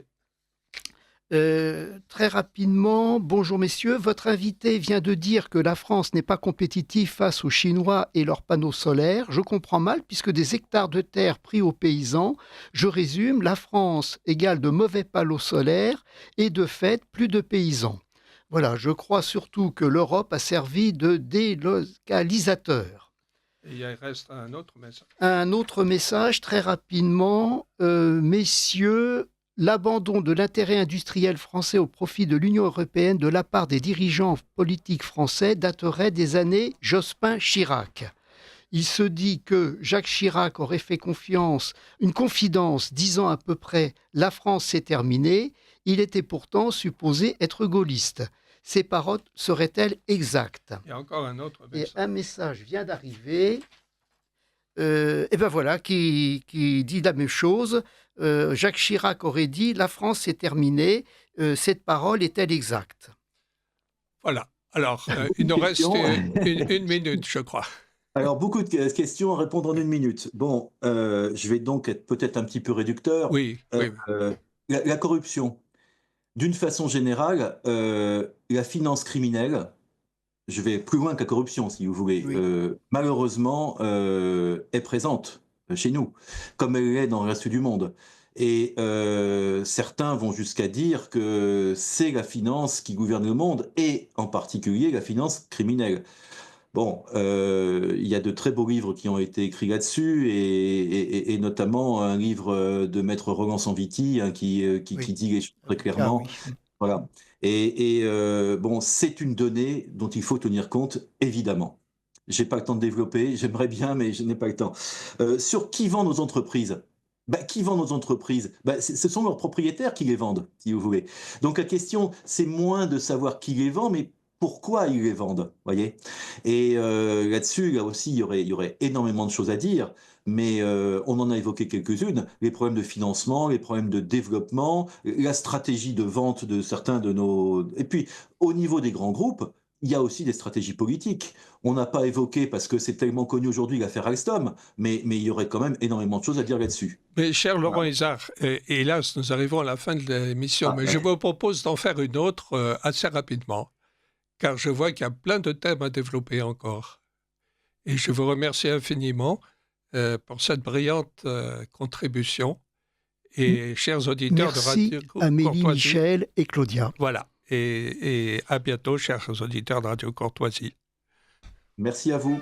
Très rapidement, bonjour messieurs, votre invité vient de dire que la France n'est pas compétitive face aux Chinois et leurs panneaux solaires. Je comprends mal puisque des hectares de terre pris aux paysans. Je résume, la France égale de mauvais panneaux solaires et de fait plus de paysans. Voilà, je crois surtout que l'Europe a servi de délocalisateur. Et il reste un autre message. Un autre message, très rapidement, messieurs, l'abandon de l'intérêt industriel français au profit de l'Union européenne de la part des dirigeants politiques français daterait des années Jospin-Chirac. Il se dit que Jacques Chirac aurait fait une confidence disant à peu près « la France c'est terminé ». Il était pourtant supposé être gaulliste. Ces paroles seraient-elles exactes? Il y a encore un autre message. Et un message vient d'arriver. Et ben voilà, qui dit la même chose. Jacques Chirac aurait dit « La France, c'est terminé ». Cette parole est-elle exacte? Voilà. Alors, il nous reste une minute, je crois. Alors, beaucoup de questions à répondre en une minute. Bon, je vais donc être peut-être un petit peu réducteur. Oui. La corruption. D'une façon générale, la finance criminelle, je vais plus loin que la corruption, si vous voulez, Oui. malheureusement, est présente chez nous, comme elle l'est dans le reste du monde. Et certains vont jusqu'à dire que c'est la finance qui gouverne le monde, et en particulier la finance criminelle. Bon, il y a de très beaux livres qui ont été écrits là-dessus, et notamment un livre de Maître Roland Sanviti qui dit les choses très clairement. Ah, oui. Voilà. Bon, c'est une donnée dont il faut tenir compte, évidemment. J'ai pas le temps de développer, j'aimerais bien, mais je n'ai pas le temps. Sur qui vend nos entreprises? Qui vend nos entreprises? Ce sont leurs propriétaires qui les vendent, si vous voulez. Donc la question, c'est moins de savoir qui les vend, mais pourquoi ils les vendent, voyez? Et là-dessus, là aussi, il y aurait énormément de choses à dire, mais on en a évoqué quelques-unes, les problèmes de financement, les problèmes de développement, la stratégie de vente de certains de nos... Et puis, au niveau des grands groupes, il y a aussi des stratégies politiques. On n'a pas évoqué, parce que c'est tellement connu aujourd'hui, l'affaire Alstom, mais il y aurait quand même énormément de choses à dire là-dessus. Mais cher Laurent Voilà. Isard, hélas, nous arrivons à la fin de l'émission, mais je vous propose d'en faire une autre assez rapidement, car je vois qu'il y a plein de thèmes à développer encore. Et je vous remercie infiniment pour cette brillante contribution. Et chers auditeurs de Merci Radio Amélie, Courtoisie, Michel et Claudia. Voilà. Et à bientôt, chers auditeurs de Radio Courtoisie. Merci à vous.